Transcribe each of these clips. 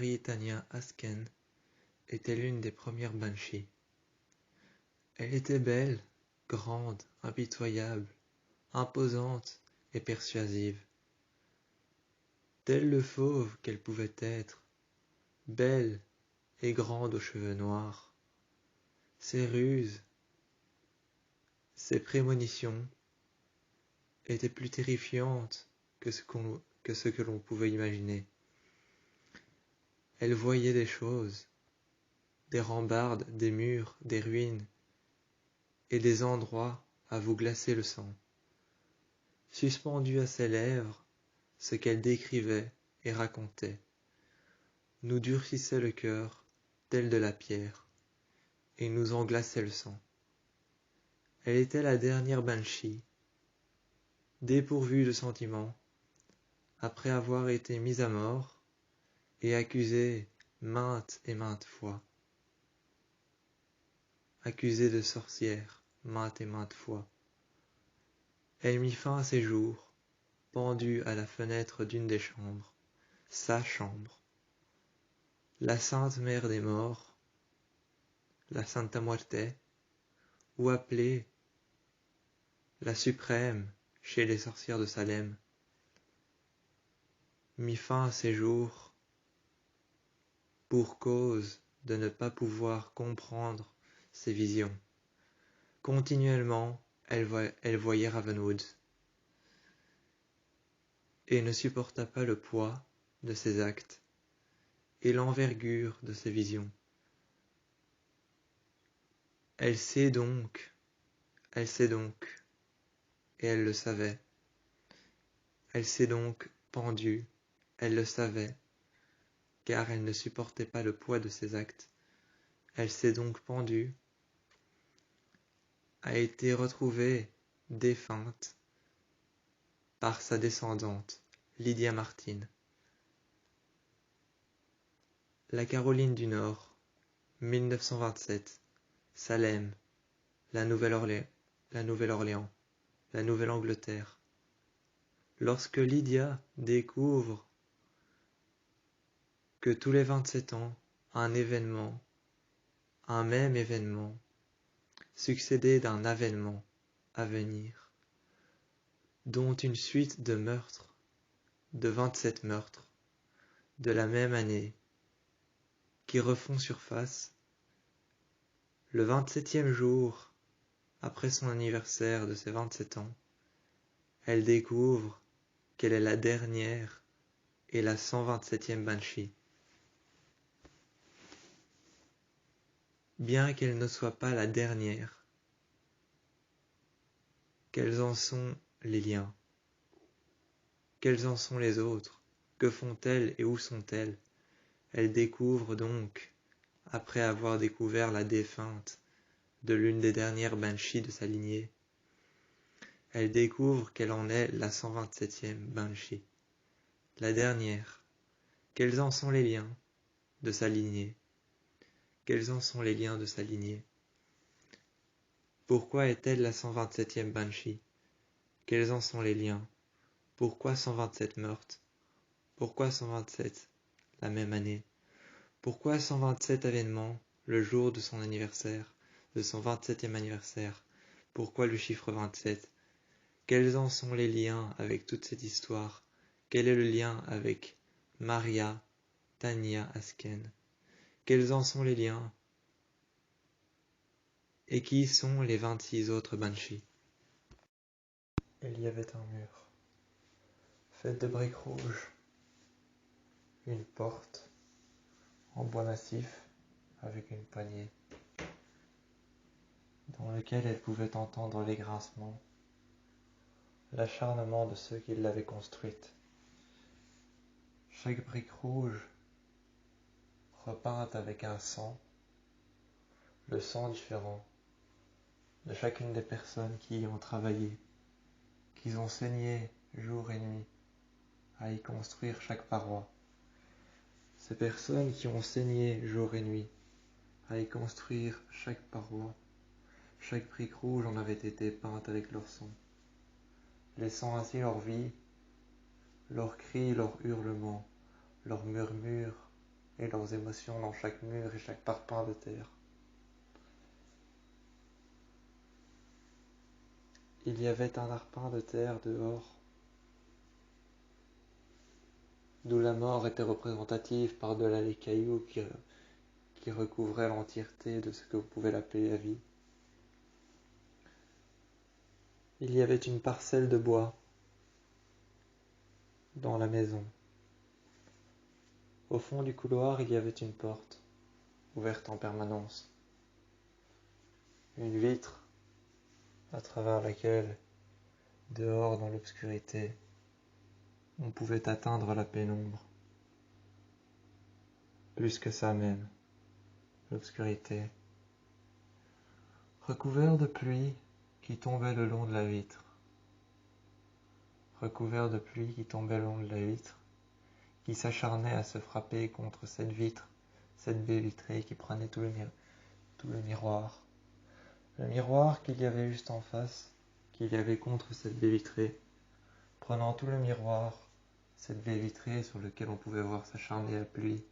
Marie Tanya Asken était l'une des premières banshees. Elle était belle, grande, impitoyable, imposante et persuasive. Tel le fauve qu'elle pouvait être, belle et grande aux cheveux noirs. Ses ruses, ses prémonitions étaient plus terrifiantes que ce que l'on pouvait imaginer. Elle voyait des choses, des rambardes, des murs, des ruines, et des endroits à vous glacer le sang. Suspendu à ses lèvres, ce qu'elle décrivait et racontait nous durcissait le cœur tel de la pierre, et nous en glaçait le sang. Elle était la dernière banshee, dépourvue de sentiments, après avoir été mise à mort et accusée maintes et maintes fois. Accusée de sorcière maintes et maintes fois. Elle mit fin à ses jours, pendue à la fenêtre d'une des chambres, sa chambre. La Sainte Mère des Morts, la Santa Muerte, ou appelée la Suprême chez les sorcières de Salem, mit fin à ses jours pour cause de ne pas pouvoir comprendre ses visions. Continuellement, elle voyait Ravenwood et ne supporta pas le poids de ses actes et l'envergure de ses visions. Elle sait donc, et elle le savait. Elle s'est donc pendue, elle le savait, car elle ne supportait pas le poids de ses actes. Elle s'est donc pendue, a été retrouvée défunte par sa descendante, Lydia Martin. La Caroline du Nord, 1927, Salem, la Nouvelle-Orléans, la Nouvelle-Angleterre. Lorsque Lydia découvre que tous les 27 ans, un même événement, succédé d'un avènement à venir, dont une suite de meurtres, de 27 meurtres, de la même année, qui refont surface, le 27e jour, après son anniversaire de ses 27 ans, elle découvre qu'elle est la dernière et la 127e banshee. Bien qu'elle ne soit pas la dernière, quels en sont les liens? Quels en sont les autres? Que font-elles et où sont-elles? Elle découvre donc, après avoir découvert la défunte de l'une des dernières banshees de sa lignée, elle découvre qu'elle en est la 127e banshee, la dernière. Quels en sont les liens de sa lignée? Quels en sont les liens de sa lignée? Pourquoi est-elle la 127e banshee? Quels en sont les liens? Pourquoi 127 meurtres? Pourquoi 127 la même année? Pourquoi 127 événements le jour de son anniversaire, de son 27e anniversaire? Pourquoi le chiffre 27? Quels en sont les liens avec toute cette histoire? Quel est le lien avec Maria Tanya Asken? Quels en sont les liens? Et qui sont les 26 autres banshees? Il y avait un mur, fait de briques rouges, une porte en bois massif avec une poignée, dans lequel elle pouvait entendre les grincements, l'acharnement de ceux qui l'avaient construite. Chaque brique rouge repeinte avec un sang, le sang différent de chacune des personnes qui y ont travaillé, qui ont saigné jour et nuit à y construire chaque paroi. Ces personnes qui ont saigné jour et nuit à y construire chaque paroi, chaque brique rouge en avait été peinte avec leur sang, laissant ainsi leur vie, leurs cris, leurs hurlements, leurs murmures et leurs émotions dans chaque mur et chaque parpaing de terre. Il y avait un arpin de terre dehors, d'où la mort était représentative par-delà les cailloux qui recouvraient l'entièreté de ce que vous pouvez l'appeler la vie. Il y avait une parcelle de bois dans la maison. Au fond du couloir, il y avait une porte, ouverte en permanence. Une vitre, à travers laquelle, dehors dans l'obscurité, on pouvait atteindre la pénombre. Plus que ça même, l'obscurité. Recouvert de pluie qui tombait le long de la vitre. Recouvert de pluie qui tombait le long de la vitre, qui s'acharnait à se frapper contre cette vitre, cette baie vitrée qui prenait tout le miroir. Le miroir qu'il y avait juste en face, qu'il y avait contre cette baie vitrée, prenant tout le miroir, cette baie vitrée sur laquelle on pouvait voir s'acharner la pluie,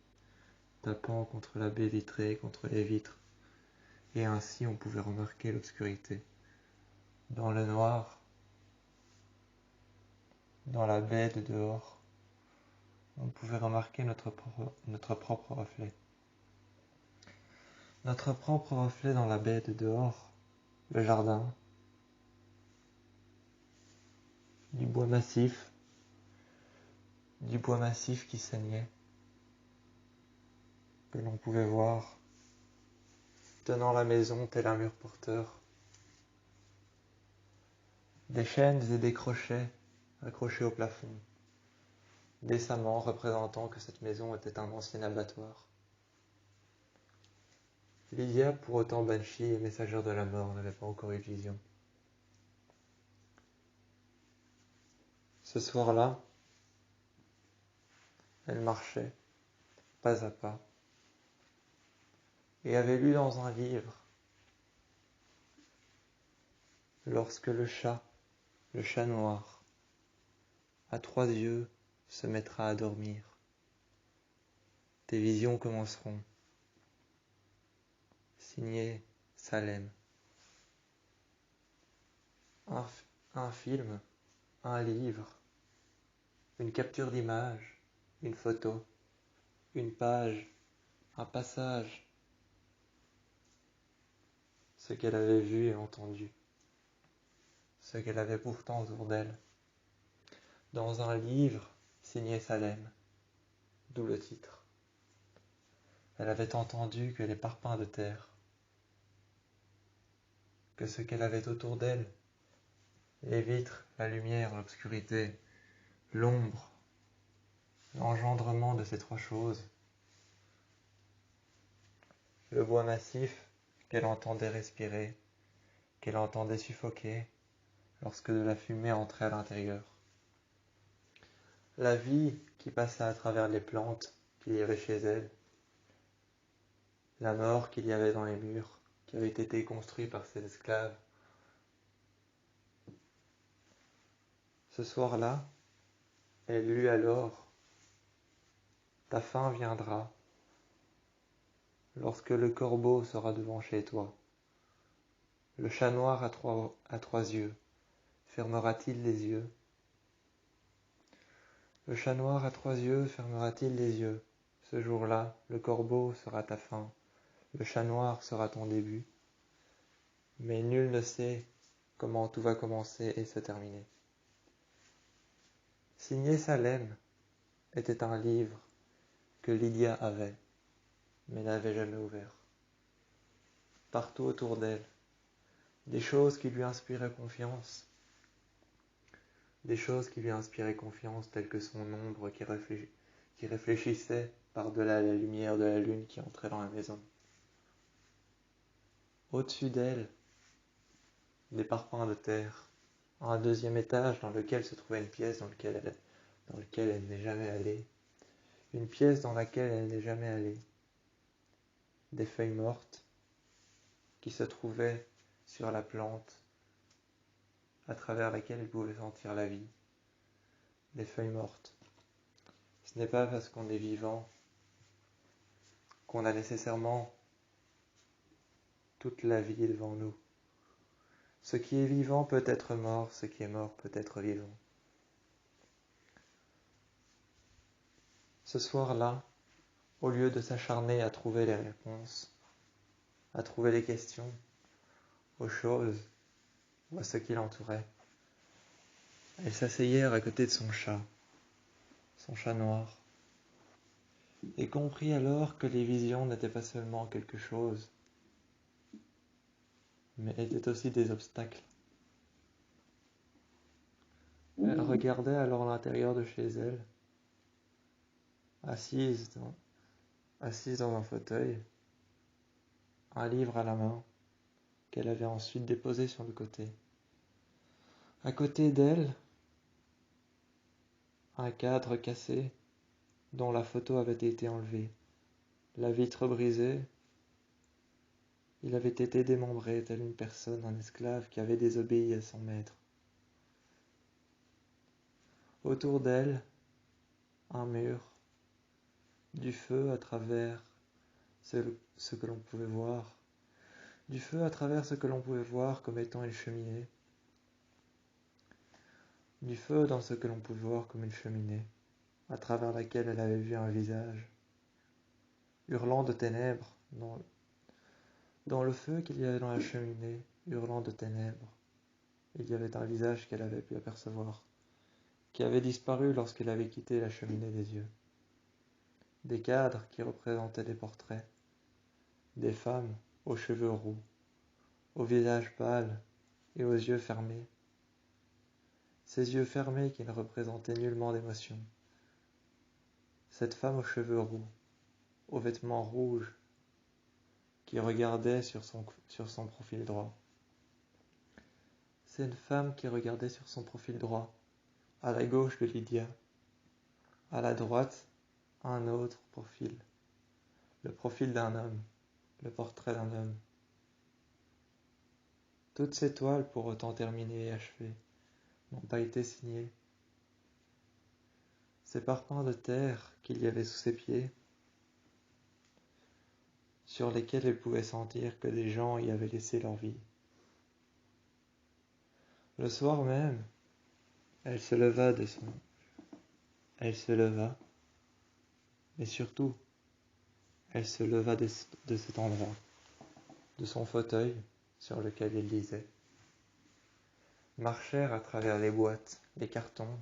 tapant contre la baie vitrée, contre les vitres, et ainsi on pouvait remarquer l'obscurité. Dans le noir, dans la baie de dehors, on pouvait remarquer notre propre reflet. Notre propre reflet dans la baie de dehors, le jardin, du bois massif qui saignait, que l'on pouvait voir, tenant la maison tel un mur porteur. Des chaînes et des crochets accrochés au plafond, décemment représentant que cette maison était un ancien abattoir. Lydia, pour autant banshee et messagère de la mort, n'avait pas encore eu de vision. Ce soir-là, elle marchait, pas à pas, et avait lu dans un livre lorsque le chat noir, à 3 yeux, se mettra à dormir. Tes visions commenceront. Signé Salem. Un film, un livre, une capture d'image, une photo, une page, un passage. Ce qu'elle avait vu et entendu. Ce qu'elle avait pourtant autour d'elle. Dans un livre signé Salem, d'où le titre. Elle avait entendu que les parpaings de terre, que ce qu'elle avait autour d'elle, les vitres, la lumière, l'obscurité, l'ombre, l'engendrement de ces 3 choses, le bois massif qu'elle entendait respirer, qu'elle entendait suffoquer lorsque de la fumée entrait à l'intérieur. La vie qui passait à travers les plantes qu'il y avait chez elle, la mort qu'il y avait dans les murs qui avaient été construits par ses esclaves. Ce soir-là, elle lut alors « Ta fin viendra lorsque le corbeau sera devant chez toi. Le chat noir à trois yeux, fermera-t-il les yeux? Le chat noir à 3 yeux, fermera-t-il les yeux? Ce jour-là, le corbeau sera ta fin, le chat noir sera ton début. Mais nul ne sait comment tout va commencer et se terminer. » Signé Salem était un livre que Lydia avait, mais n'avait jamais ouvert. Partout autour d'elle, des choses qui lui inspiraient confiance, telles que son ombre qui réfléchissait par-delà la lumière de la lune qui entrait dans la maison. Au-dessus d'elle, des parpaings de terre, un 2e étage dans lequel se trouvait une pièce dans laquelle elle n'est jamais allée, des feuilles mortes qui se trouvaient sur la plante à travers laquelle elle pouvait sentir la vie, des feuilles mortes. Ce n'est pas parce qu'on est vivant qu'on a nécessairement toute la vie devant nous. Ce qui est vivant peut être mort, ce qui est mort peut être vivant. Ce soir-là, au lieu de s'acharner à trouver les réponses, à trouver les questions, aux choses ou à ce qui l'entourait, elle s'asseyait à côté de son chat noir, et comprit alors que les visions n'étaient pas seulement quelque chose, mais étaient aussi des obstacles. Elle regardait alors l'intérieur de chez elle, assise dans un fauteuil, un livre à la main, qu'elle avait ensuite déposé sur le côté. À côté d'elle, un cadre cassé dont la photo avait été enlevée, la vitre brisée. Il avait été démembré tel une personne, un esclave qui avait désobéi à son maître. Autour d'elle, un mur, du feu à travers ce que l'on pouvait voir, du feu à travers ce que l'on pouvait voir comme étant une cheminée, du feu dans ce que l'on pouvait voir comme une cheminée, à travers laquelle elle avait vu un visage, hurlant de ténèbres, dans le feu qu'il y avait dans la cheminée, hurlant de ténèbres. Il y avait un visage qu'elle avait pu apercevoir, qui avait disparu lorsqu'elle avait quitté la cheminée des yeux. Des cadres qui représentaient des portraits, des femmes aux cheveux roux, au visage pâle et aux yeux fermés. Ces yeux fermés qui ne représentaient nullement d'émotion. Cette femme aux cheveux roux, aux vêtements rouges, qui regardait sur son profil droit. C'est une femme qui regardait sur son profil droit, à la gauche de Lydia, à la droite, un autre profil, le profil d'un homme, le portrait d'un homme. Toutes ces toiles, pour autant terminées et achevées, n'ont pas été signées. Ces parpaings de terre qu'il y avait sous ses pieds, sur lesquels elle pouvait sentir que des gens y avaient laissé leur vie. Le soir même, elle se leva, mais surtout, elle se leva de cet endroit, de son fauteuil sur lequel elle lisait, marchèrent à travers les boîtes, les cartons.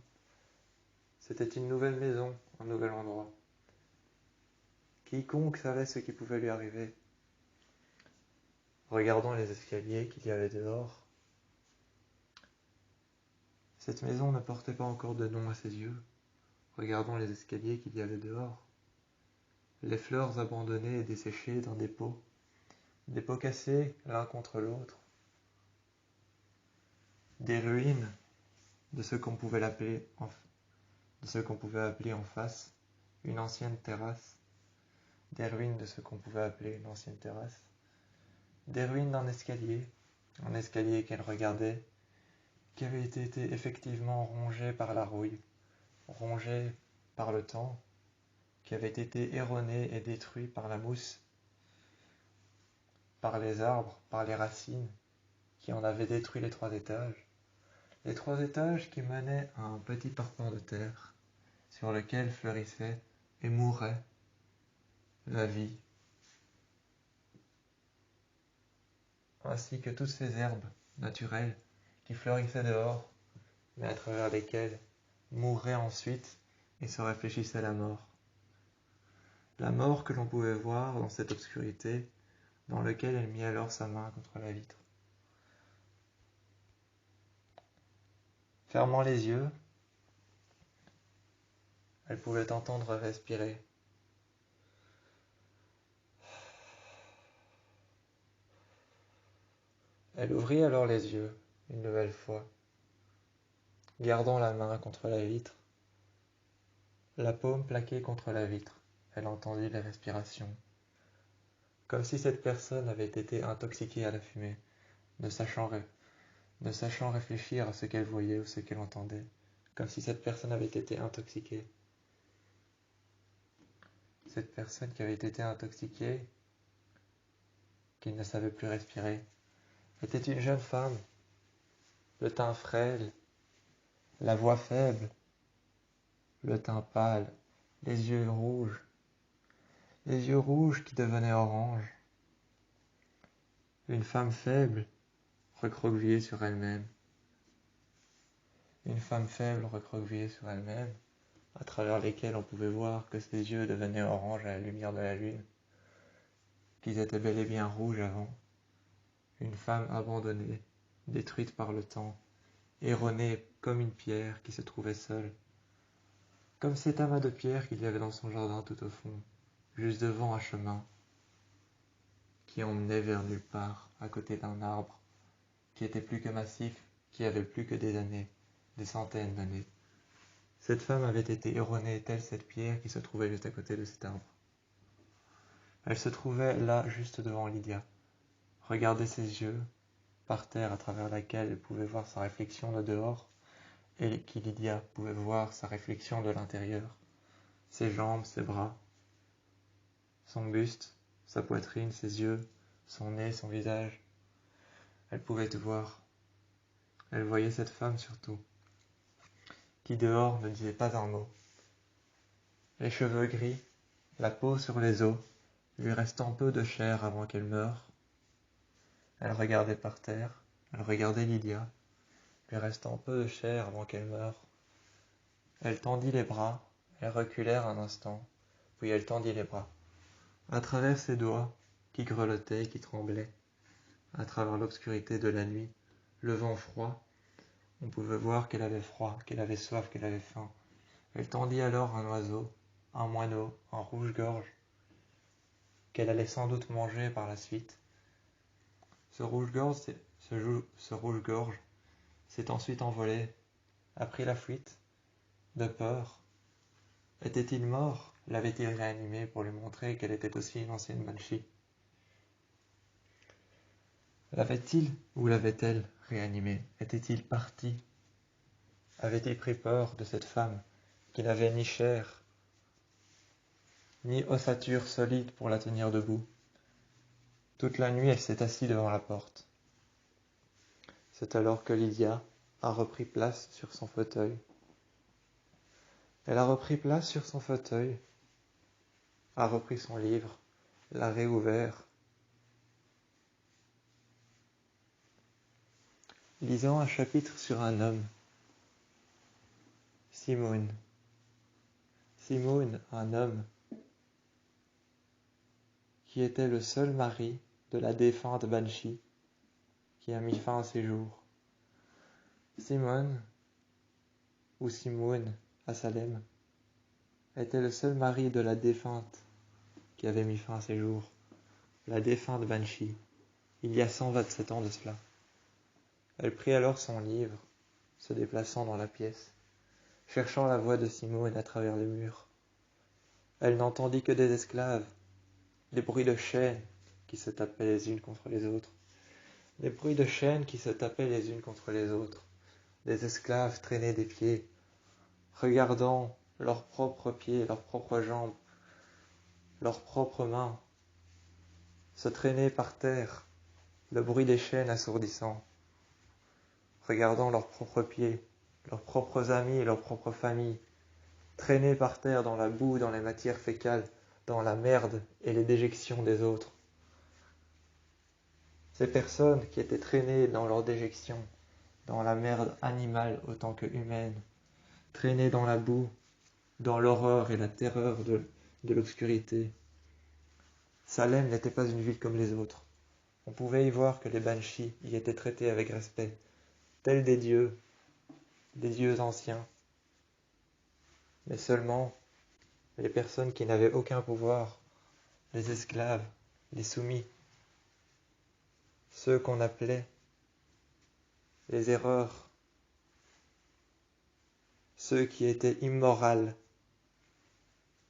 C'était une nouvelle maison, un nouvel endroit. Quiconque savait ce qui pouvait lui arriver. Regardant les escaliers qu'il y avait dehors, cette maison ne portait pas encore de nom à ses yeux. Regardons les escaliers qu'il y avait dehors. Les fleurs abandonnées et desséchées dans des pots cassés l'un contre l'autre. Des ruines de ce qu'on pouvait appeler en face une ancienne terrasse. Des ruines de ce qu'on pouvait appeler une ancienne terrasse. Des ruines d'un escalier, un escalier qu'elle regardait, qui avait été effectivement rongé par la rouille, rongé par le temps, qui avait été erroné et détruit par la mousse, par les arbres, par les racines, qui en avaient détruit les 3 étages. Les 3 étages qui menaient à un petit parpaing de terre, sur lequel fleurissait et mourait la vie, ainsi que toutes ces herbes naturelles qui fleurissaient dehors, mais à travers lesquelles mouraient ensuite et se réfléchissaient à la mort. La mort que l'on pouvait voir dans cette obscurité, dans laquelle elle mit alors sa main contre la vitre. Fermant les yeux, elle pouvait entendre respirer. Elle ouvrit alors les yeux, une nouvelle fois, gardant la main contre la vitre, la paume plaquée contre la vitre. Elle entendit les respirations, comme si cette personne avait été intoxiquée à la fumée, ne sachant réfléchir à ce qu'elle voyait ou ce qu'elle entendait, comme si cette personne avait été intoxiquée. cette personne qui avait été intoxiquée, qui ne savait plus respirer, était une jeune femme, le teint frêle, la voix faible, le teint pâle, les yeux rouges qui devenaient oranges. Une femme faible, recroquevillée sur elle-même. Une femme faible, recroquevillée sur elle-même, à travers lesquels on pouvait voir que ses yeux devenaient oranges à la lumière de la lune, qu'ils étaient bel et bien rouges avant. Une femme abandonnée, détruite par le temps, erronée comme une pierre qui se trouvait seule, comme cet amas de pierres qu'il y avait dans son jardin tout au fond, juste devant un chemin qui emmenait vers nulle part, à côté d'un arbre, qui était plus que massif, qui avait plus que des années, des centaines d'années. Cette femme avait été erronée telle cette pierre qui se trouvait juste à côté de cet arbre. Elle se trouvait là, juste devant Lydia, regardait ses yeux, par terre à travers laquelle elle pouvait voir sa réflexion de dehors, et qui Lydia pouvait voir sa réflexion de l'intérieur, ses jambes, ses bras, son buste, sa poitrine, ses yeux, son nez, son visage. Elle pouvait tout voir. Elle voyait cette femme surtout, qui dehors ne disait pas un mot. Les cheveux gris, la peau sur les os, lui restant peu de chair avant qu'elle meure. Elle regardait par terre, elle regardait Lydia, lui restant peu de chair avant qu'elle meure. Elle tendit les bras, elle reculèrent un instant, puis elle tendit les bras. À travers ses doigts, qui grelottaient, qui tremblaient, à travers l'obscurité de la nuit, le vent froid, on pouvait voir qu'elle avait froid, qu'elle avait soif, qu'elle avait faim. Elle tendit alors un oiseau, un moineau, un rouge-gorge, qu'elle allait sans doute manger par la suite. Ce rouge-gorge s'est ensuite envolé, a pris la fuite, de peur. Était-il mort? L'avait-il réanimé pour lui montrer qu'elle était aussi une ancienne banshee? L'avait-il ou l'avait-elle réanimé? Était-il parti? Avait-il pris peur de cette femme qui n'avait ni chair, ni ossature solide pour la tenir debout? Toute la nuit, elle s'est assise devant la porte. C'est alors que Lydia a repris place sur son fauteuil. Elle a repris place sur son fauteuil, a repris son livre, l'a réouvert, lisant un chapitre sur un homme, Simone. Simone, un homme qui était le seul mari de la défunte Banshee qui a mis fin à ses jours. Simone, ou Simone à Salem, était le seul mari de la défunte qui avait mis fin à ses jours, la défunte Banshee, il y a 127 ans de cela. Elle prit alors son livre, se déplaçant dans la pièce, cherchant la voix de Simone à travers les murs. Elle n'entendit que des esclaves, des bruits de chaînes qui se tapaient les unes contre les autres, des bruits de chaînes qui se tapaient les unes contre les autres, des esclaves traînaient des pieds, regardant leurs propres pieds, leurs propres jambes, leurs propres mains, se traîner par terre, le bruit des chaînes assourdissant, regardant leurs propres pieds, leurs propres amis et leurs propres familles, traîner par terre dans la boue, dans les matières fécales, dans la merde et les déjections des autres. Ces personnes qui étaient traînées dans leur déjection, dans la merde animale autant que humaine, traînées dans la boue, dans l'horreur et la terreur de l'obscurité. Salem n'était pas une ville comme les autres. On pouvait y voir que les Banshees y étaient traités avec respect, tels des dieux anciens. Mais seulement les personnes qui n'avaient aucun pouvoir, les esclaves, les soumis, ceux qu'on appelait les erreurs, ceux qui étaient immoraux,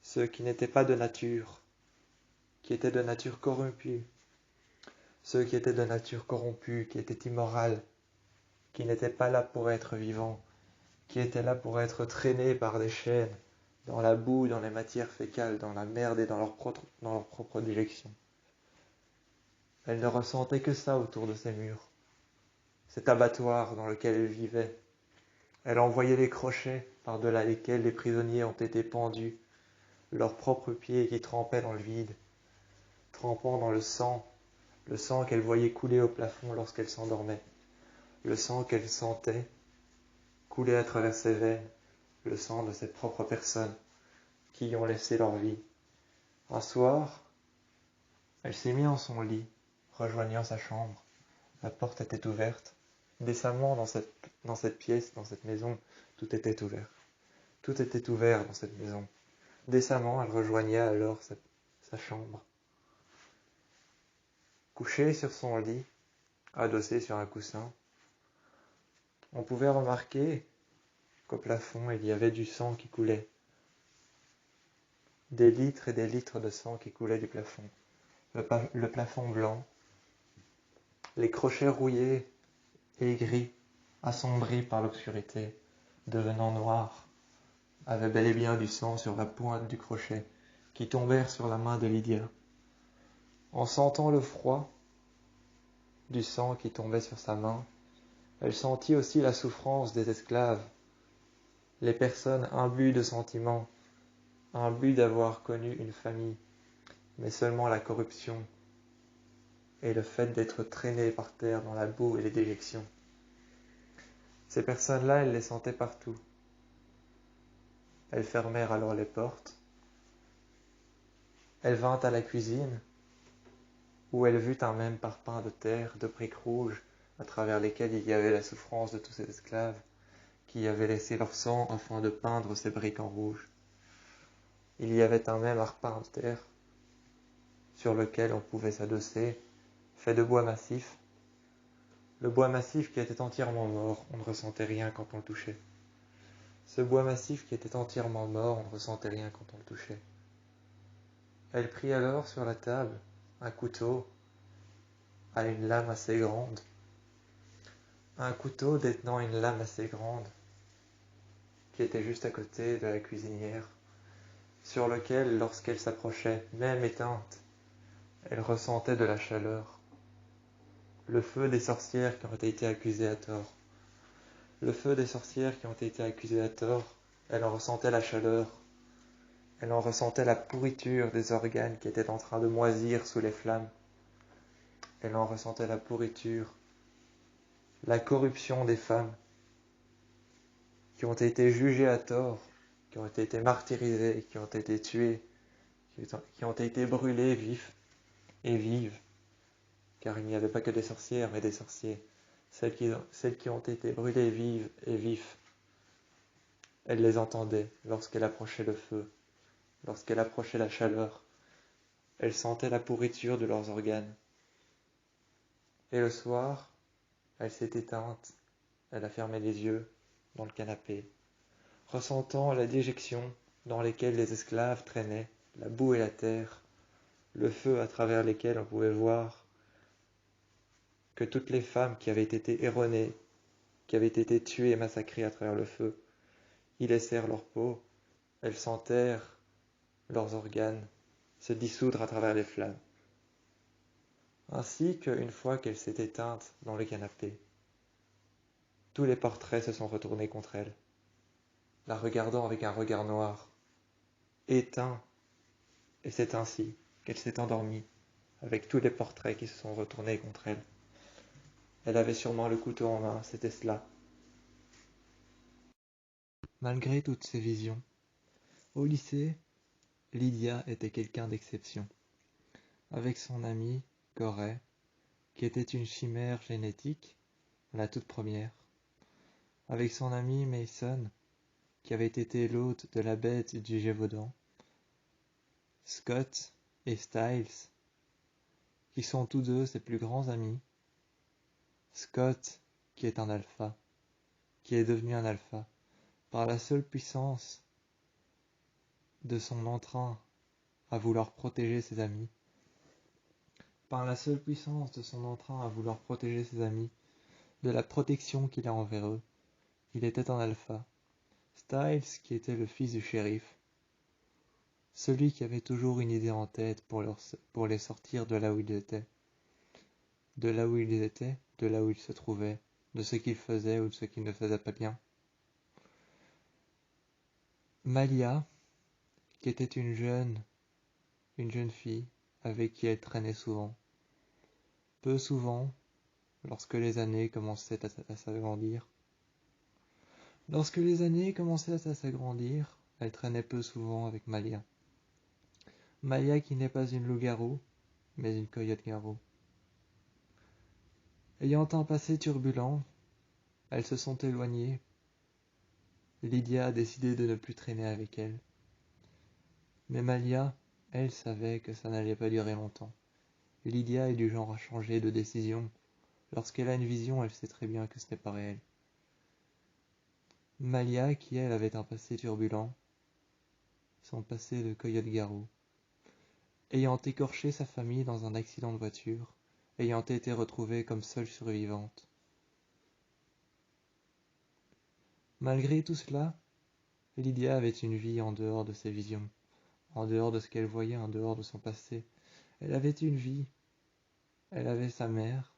ceux qui n'étaient pas de nature, qui étaient de nature corrompue, ceux qui étaient de nature corrompue, qui étaient immoraux, qui n'étaient pas là pour être vivants, qui étaient là pour être traînés par des chaînes, dans la boue, dans les matières fécales, dans la merde et dans leur propre déjection. Elle ne ressentait que ça autour de ces murs, cet abattoir dans lequel elle vivait. Elle envoyait les crochets par-delà lesquels les prisonniers ont été pendus, leurs propres pieds qui trempaient dans le vide, trempant dans le sang qu'elle voyait couler au plafond lorsqu'elle s'endormait, le sang qu'elle sentait couler à travers ses veines, le sang de ses propres personnes qui y ont laissé leur vie. Un soir, elle s'est mise en son lit, rejoignant sa chambre. La porte était ouverte. Décemment, dans cette pièce, dans cette maison, tout était ouvert. Tout était ouvert dans cette maison. Décemment, elle rejoignait alors sa chambre. Couchée sur son lit, adossée sur un coussin, on pouvait remarquer qu'au plafond, il y avait du sang qui coulait. Des litres et des litres de sang qui coulaient du plafond. Le plafond blanc, les crochets rouillés et gris, assombris par l'obscurité, devenant noirs, avaient bel et bien du sang sur la pointe du crochet, qui tombèrent sur la main de Lydia. En sentant le froid du sang qui tombait sur sa main, elle sentit aussi la souffrance des esclaves, les personnes imbues de sentiments, imbues d'avoir connu une famille, mais seulement la corruption et le fait d'être traînées par terre dans la boue et les déjections. Ces personnes-là, elle les sentait partout. Elles fermèrent alors les portes. Elle vint à la cuisine, où elle vit un même parpaing de terre, de briques rouges, à travers lesquelles il y avait la souffrance de tous ces esclaves, qui avaient laissé leur sang afin de peindre ces briques en rouge. Il y avait un même arpin de terre, sur lequel on pouvait s'adosser, fait de bois massif. Le bois massif qui était entièrement mort, on ne ressentait rien quand on le touchait. Ce bois massif qui était entièrement mort, on ne ressentait rien quand on le touchait. Elle prit alors sur la table un couteau à une lame assez grande, un couteau détenant une lame assez grande, qui était juste à côté de la cuisinière, sur lequel, lorsqu'elle s'approchait, même éteinte, elle ressentait de la chaleur. Le feu des sorcières qui ont été accusées à tort. Le feu des sorcières qui ont été accusées à tort, elle en ressentait la chaleur. Elle en ressentait la pourriture des organes qui étaient en train de moisir sous les flammes. Elle en ressentait la pourriture, la corruption des femmes qui ont été jugées à tort, qui ont été martyrisées, qui ont été tuées, qui ont été brûlées vifs et vives, car il n'y avait pas que des sorcières, mais des sorciers. Celles qui ont été brûlées vives et vifs, elle les entendait lorsqu'elle approchait le feu, lorsqu'elle approchait la chaleur. Elle sentait la pourriture de leurs organes. Et le soir, elle s'est éteinte, elle a fermé les yeux dans le canapé, ressentant la déjection dans lesquelles les esclaves traînaient, la boue et la terre, le feu à travers lesquels on pouvait voir que toutes les femmes qui avaient été erronées, qui avaient été tuées et massacrées à travers le feu, y laissèrent leur peau, elles sentèrent leurs organes se dissoudre à travers les flammes. Ainsi qu'une fois qu'elle s'est éteinte dans le canapé, tous les portraits se sont retournés contre elle, la regardant avec un regard noir, éteint, et c'est ainsi qu'elle s'est endormie, avec tous les portraits qui se sont retournés contre elle. Elle avait sûrement le couteau en main, c'était cela. Malgré toutes ces visions, au lycée, Lydia était quelqu'un d'exception. Avec son amie, Corey, qui était une chimère génétique, la toute première. Avec son ami Mason, qui avait été l'hôte de la bête du Gévaudan. Scott et Styles, qui sont tous deux ses plus grands amis. Scott, qui est un alpha, qui est devenu un alpha, par la seule puissance de son entrain à vouloir protéger ses amis. Par la seule puissance de son entrain à vouloir protéger ses amis, de la protection qu'il a envers eux, il était un alpha. Styles, qui était le fils du shérif, celui qui avait toujours une idée en tête pour les sortir de là où ils étaient. De là où ils étaient, de là où ils se trouvaient, de ce qu'ils faisaient ou de ce qu'ils ne faisaient pas bien. Malia, qui était une jeune fille avec qui elle traînait souvent. Peu souvent, lorsque les années commençaient à s'agrandir. Lorsque les années commençaient à s'agrandir, elle traînait peu souvent avec Malia. Malia qui n'est pas une loup-garou, mais une coyote-garou. Ayant un passé turbulent, elles se sont éloignées. Lydia a décidé de ne plus traîner avec elle. Mais Malia, elle savait que ça n'allait pas durer longtemps. Lydia est du genre à changer de décision. Lorsqu'elle a une vision, elle sait très bien que ce n'est pas réel. Malia, qui elle avait un passé turbulent, son passé de coyote-garou, ayant écorché sa famille dans un accident de voiture, ayant été retrouvée comme seule survivante. Malgré tout cela, Lydia avait une vie en dehors de ses visions, en dehors de ce qu'elle voyait, en dehors de son passé. Elle avait une vie, elle avait sa mère,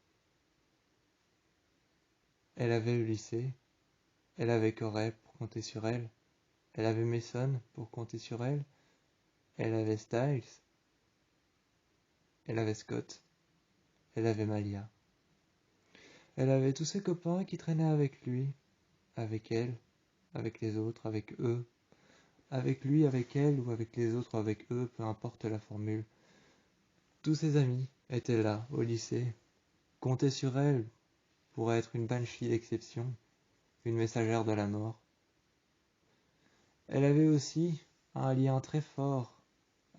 elle avait le lycée, elle avait Corey pour compter sur elle, elle avait Mason pour compter sur elle, elle avait Styles, elle avait Scott, elle avait Malia. Elle avait tous ses copains qui traînaient avec lui, avec elle, avec les autres, avec eux, avec lui, avec elle ou avec les autres, avec eux, peu importe la formule. Tous ses amis étaient là, au lycée, comptaient sur elle pour être une banshee d'exception, une messagère de la mort. Elle avait aussi un lien très fort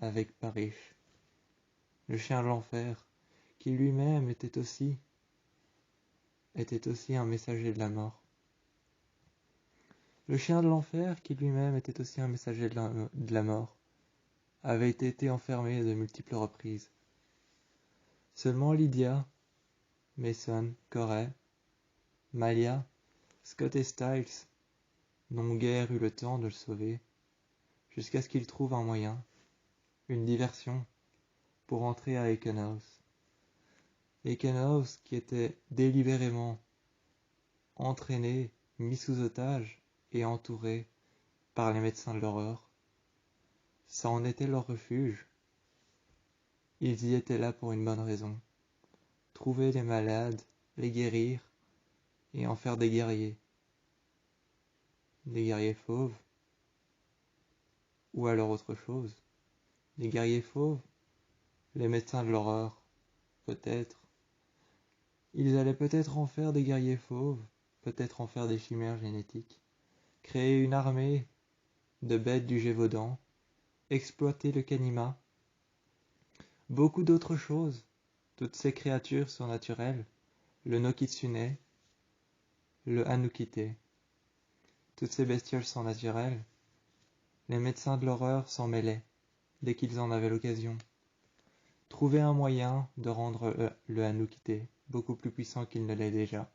avec Parrish, le chien de l'enfer, qui lui-même était aussi un messager de la mort. Le chien de l'enfer, qui lui-même était aussi un messager de la mort, avait été enfermé de multiples reprises. Seulement Lydia, Mason, Corey, Malia, Scott et Styles n'ont guère eu le temps de le sauver, jusqu'à ce qu'ils trouvent un moyen, une diversion, pour entrer à Ekenhouse. Ekenhouse qui était délibérément entraîné, mis sous otage et entouré par les médecins de l'horreur. Ça en était leur refuge. Ils y étaient là pour une bonne raison. Trouver les malades, les guérir et en faire des guerriers. Des guerriers fauves. Ou alors autre chose. Des guerriers fauves. Les médecins de l'horreur. Peut-être. Ils allaient peut-être en faire des guerriers fauves. Peut-être en faire des chimères génétiques. Créer une armée de bêtes du Gévaudan. Exploiter le Kanima. Beaucoup d'autres choses. Toutes ces créatures surnaturelles. Le Nokitsune. Le Hanukite. Toutes ces bestioles surnaturelles. Les médecins de l'horreur s'en mêlaient, dès qu'ils en avaient l'occasion. Trouver un moyen de rendre le Hanukite beaucoup plus puissant qu'il ne l'est déjà.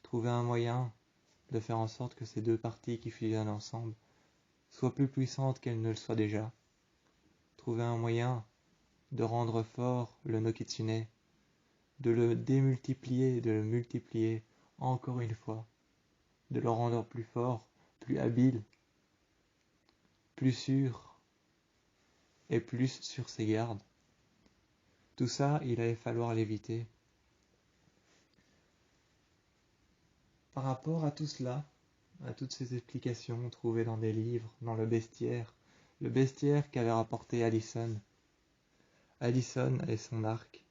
Trouver un moyen de faire en sorte que ces deux parties qui fusionnent ensemble soient plus puissantes qu'elles ne le soient déjà. Trouver un moyen de rendre fort le Nokitsune, de le démultiplier, de le multiplier encore une fois, de le rendre plus fort, plus habile, plus sûr et plus sur ses gardes. Tout ça, il allait falloir l'éviter. Par rapport à tout cela, à toutes ces explications trouvées dans des livres, dans le bestiaire qu'avait rapporté Allison et son arc,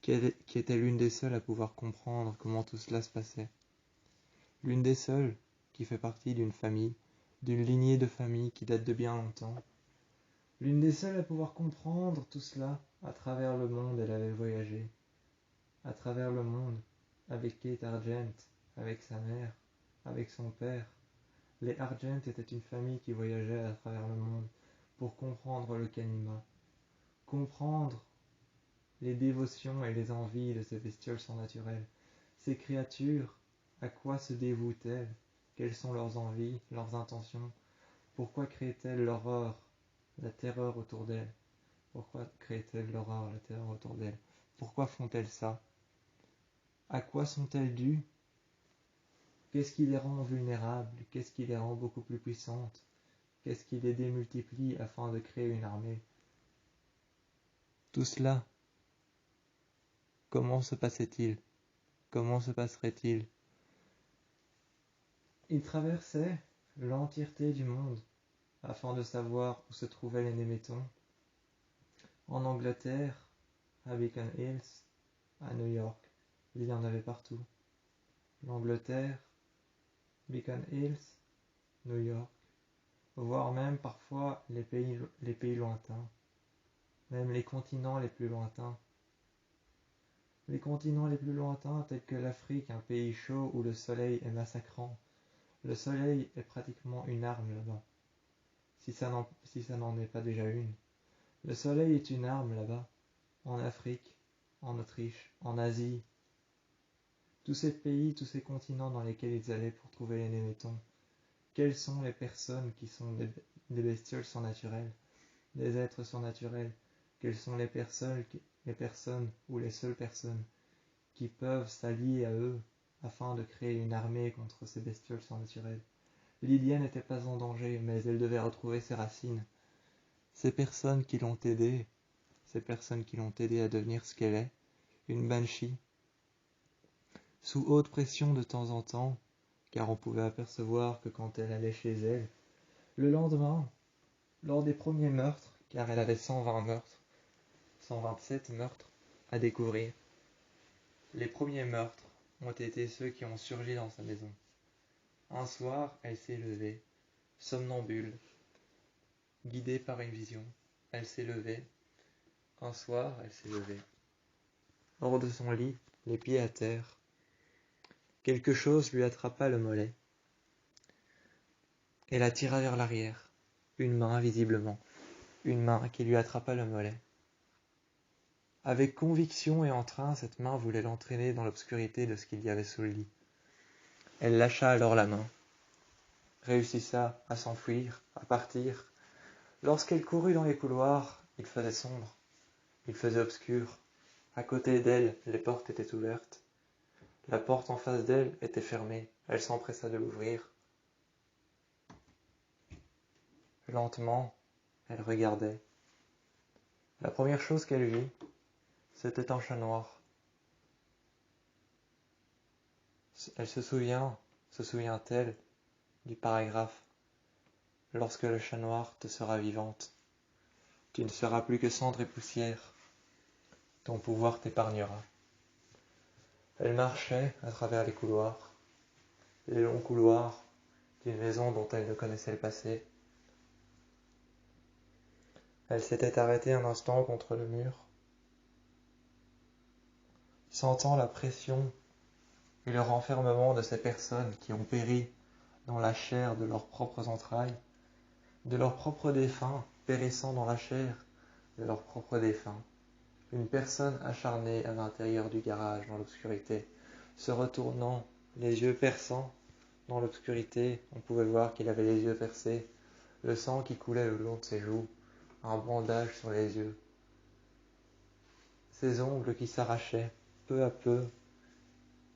qui était l'une des seules à pouvoir comprendre comment tout cela se passait. L'une des seules qui fait partie d'une famille, d'une lignée de famille qui date de bien longtemps. L'une des seules à pouvoir comprendre tout cela à travers le monde. Elle avait voyagé à travers le monde avec Kate Argent, avec sa mère, avec son père. Les Argent étaient une famille qui voyageait à travers le monde pour comprendre le Kanima, comprendre les dévotions et les envies de ces bestioles surnaturelles. Ces créatures, à quoi se dévouent-elles? Quelles sont leurs envies, leurs intentions? Pourquoi créent-elles l'horreur la terreur autour d'elle. Pourquoi créent-elles l'horreur, la terreur autour d'elle? Pourquoi font-elles ça? À quoi sont-elles dues? Qu'est-ce qui les rend vulnérables? Qu'est-ce qui les rend beaucoup plus puissantes? Qu'est-ce qui les démultiplie afin de créer une armée? Tout cela, comment se passait-il? Comment se passerait-il? Ils traversaient l'entièreté du monde afin de savoir où se trouvaient les Némétons. En Angleterre, à Beacon Hills, à New York, il y en avait partout. L'Angleterre, Beacon Hills, New York, voire même parfois les pays lointains, même les continents les plus lointains. Les continents les plus lointains tels que l'Afrique, un pays chaud où le soleil est massacrant. Le soleil est pratiquement une arme là-bas, si ça n'en est pas déjà une. Le soleil est une arme là-bas, en Afrique, en Autriche, en Asie. Tous ces pays, tous ces continents dans lesquels ils allaient pour trouver les Némétons. Quelles sont les personnes qui sont des bestioles surnaturelles, des êtres surnaturels? Quelles sont les personnes ou les seules personnes qui peuvent s'allier à eux afin de créer une armée contre ces bestioles surnaturelles? Lydia n'était pas en danger, mais elle devait retrouver ses racines. Ces personnes qui l'ont aidée à devenir ce qu'elle est, une banshee, sous haute pression de temps en temps, car on pouvait apercevoir que quand elle allait chez elle, le lendemain, lors des premiers meurtres, car elle avait 127 meurtres à découvrir, les premiers meurtres ont été ceux qui ont surgi dans sa maison. Un soir, elle s'est levée, somnambule, guidée par une vision. Elle s'est levée. Un soir, elle s'est levée. Hors de son lit, les pieds à terre, quelque chose lui attrapa le mollet et la tira vers l'arrière. Une main, visiblement. Une main qui lui attrapa le mollet. Avec conviction et entrain, cette main voulait l'entraîner dans l'obscurité de ce qu'il y avait sous le lit. Elle lâcha alors la main, réussissa à s'enfuir, à partir. Lorsqu'elle courut dans les couloirs, il faisait sombre, il faisait obscur. À côté d'elle, les portes étaient ouvertes. La porte en face d'elle était fermée. Elle s'empressa de l'ouvrir. Lentement, elle regardait. La première chose qu'elle vit, c'était un chat noir. Elle se souvient-elle du paragraphe: lorsque le chat noir te sera vivante, tu ne seras plus que cendre et poussière, ton pouvoir t'épargnera. Elle marchait à travers les longs couloirs d'une maison dont elle ne connaissait le passé. Elle s'était arrêtée un instant contre le mur, sentant la pression et le renfermement de ces personnes qui ont péri dans la chair de leurs propres entrailles, de leurs propres défunts périssant dans la chair de leurs propres défunts. Une personne acharnée à l'intérieur du garage dans l'obscurité, se retournant, les yeux perçants dans l'obscurité, on pouvait voir qu'il avait les yeux percés, le sang qui coulait le long de ses joues, un bandage sur les yeux, ses ongles qui s'arrachaient peu à peu,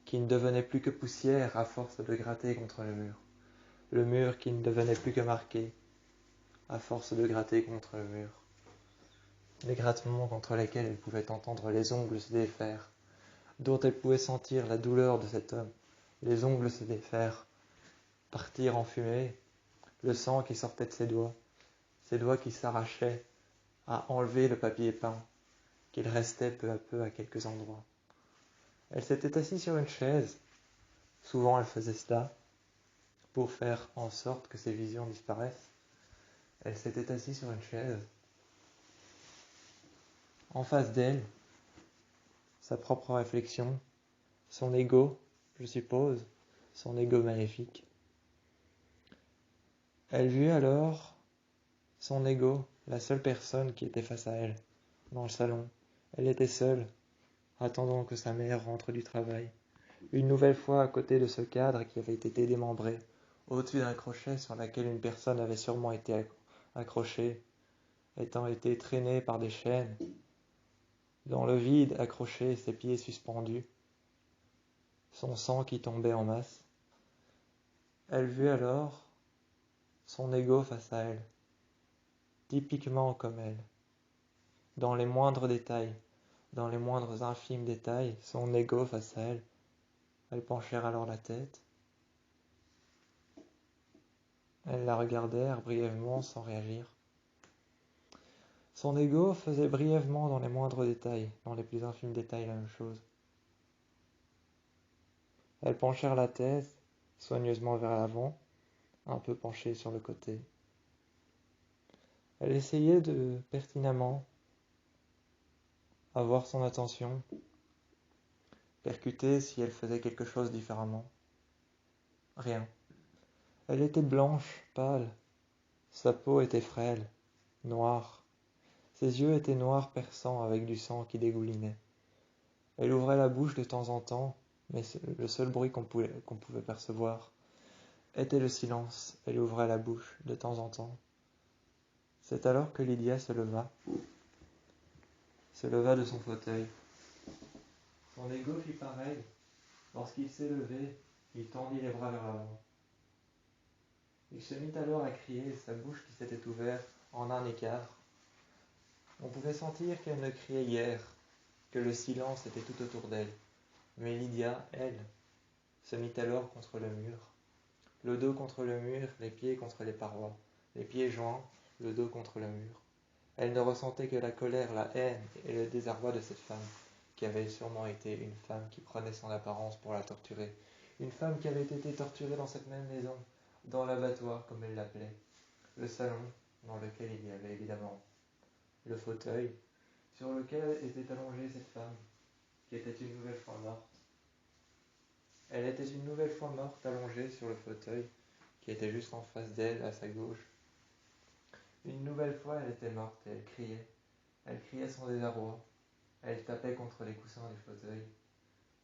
qui ne devenaient plus que poussière à force de gratter contre le mur qui ne devenait plus que marqué à force de gratter contre le mur, les grattements contre lesquels elle pouvait entendre les ongles se défaire, dont elle pouvait sentir la douleur de cet homme, les ongles se défaire, partir en fumée, le sang qui sortait de ses doigts qui s'arrachaient à enlever le papier peint, qu'il restait peu à peu à quelques endroits. Elle s'était assise sur une chaise, souvent elle faisait cela, pour faire en sorte que ses visions disparaissent. Elle s'était assise sur une chaise. En face d'elle, sa propre réflexion, son ego, je suppose, son ego maléfique. Elle vit alors son ego, la seule personne qui était face à elle, dans le salon. Elle était seule, attendant que sa mère rentre du travail. Une nouvelle fois à côté de ce cadre qui avait été démembré, au-dessus d'un crochet sur lequel une personne avait sûrement été accrochée. étant été traînée par des chaînes, dans le vide accroché, ses pieds suspendus, son sang qui tombait en masse. Elle vit alors son ego face à elle, typiquement comme elle, dans les moindres détails, dans les moindres infimes détails, son ego face à elle. Elles penchèrent alors la tête. Elles la regardèrent brièvement sans réagir. Son ego faisait brièvement dans les moindres détails, dans les plus infimes détails la même chose. Elles penchèrent la tête soigneusement vers l'avant, un peu penchée sur le côté. Elle essayait de pertinemment avoir son attention, percuter si elle faisait quelque chose différemment. Rien. Elle était blanche, pâle. Sa peau était frêle, noire. Ses yeux étaient noirs perçants avec du sang qui dégoulinait. Elle ouvrait la bouche de temps en temps, mais le seul bruit qu'on pouvait percevoir était le silence. Elle ouvrait la bouche de temps en temps. C'est alors que Lydia se leva de son fauteuil. Son ego fit pareil. Lorsqu'il s'est levé, il tendit les bras vers l'avant. Il se mit alors à crier, sa bouche qui s'était ouverte en un écart. On pouvait sentir qu'elle ne criait guère, que le silence était tout autour d'elle. Mais Lydia, elle, se mit alors contre le mur. Le dos contre le mur, les pieds contre les parois, les pieds joints, le dos contre le mur. Elle ne ressentait que la colère, la haine et le désarroi de cette femme, qui avait sûrement été une femme qui prenait son apparence pour la torturer. Une femme qui avait été torturée dans cette même maison, dans l'abattoir comme elle l'appelait. Le salon, dans lequel il y avait évidemment le fauteuil, sur lequel était allongée cette femme, qui était une nouvelle fois morte. Elle était une nouvelle fois morte, allongée sur le fauteuil, qui était juste en face d'elle, à sa gauche. Une nouvelle fois, elle était morte et elle criait. Elle criait son désarroi. Elle tapait contre les coussins du fauteuil.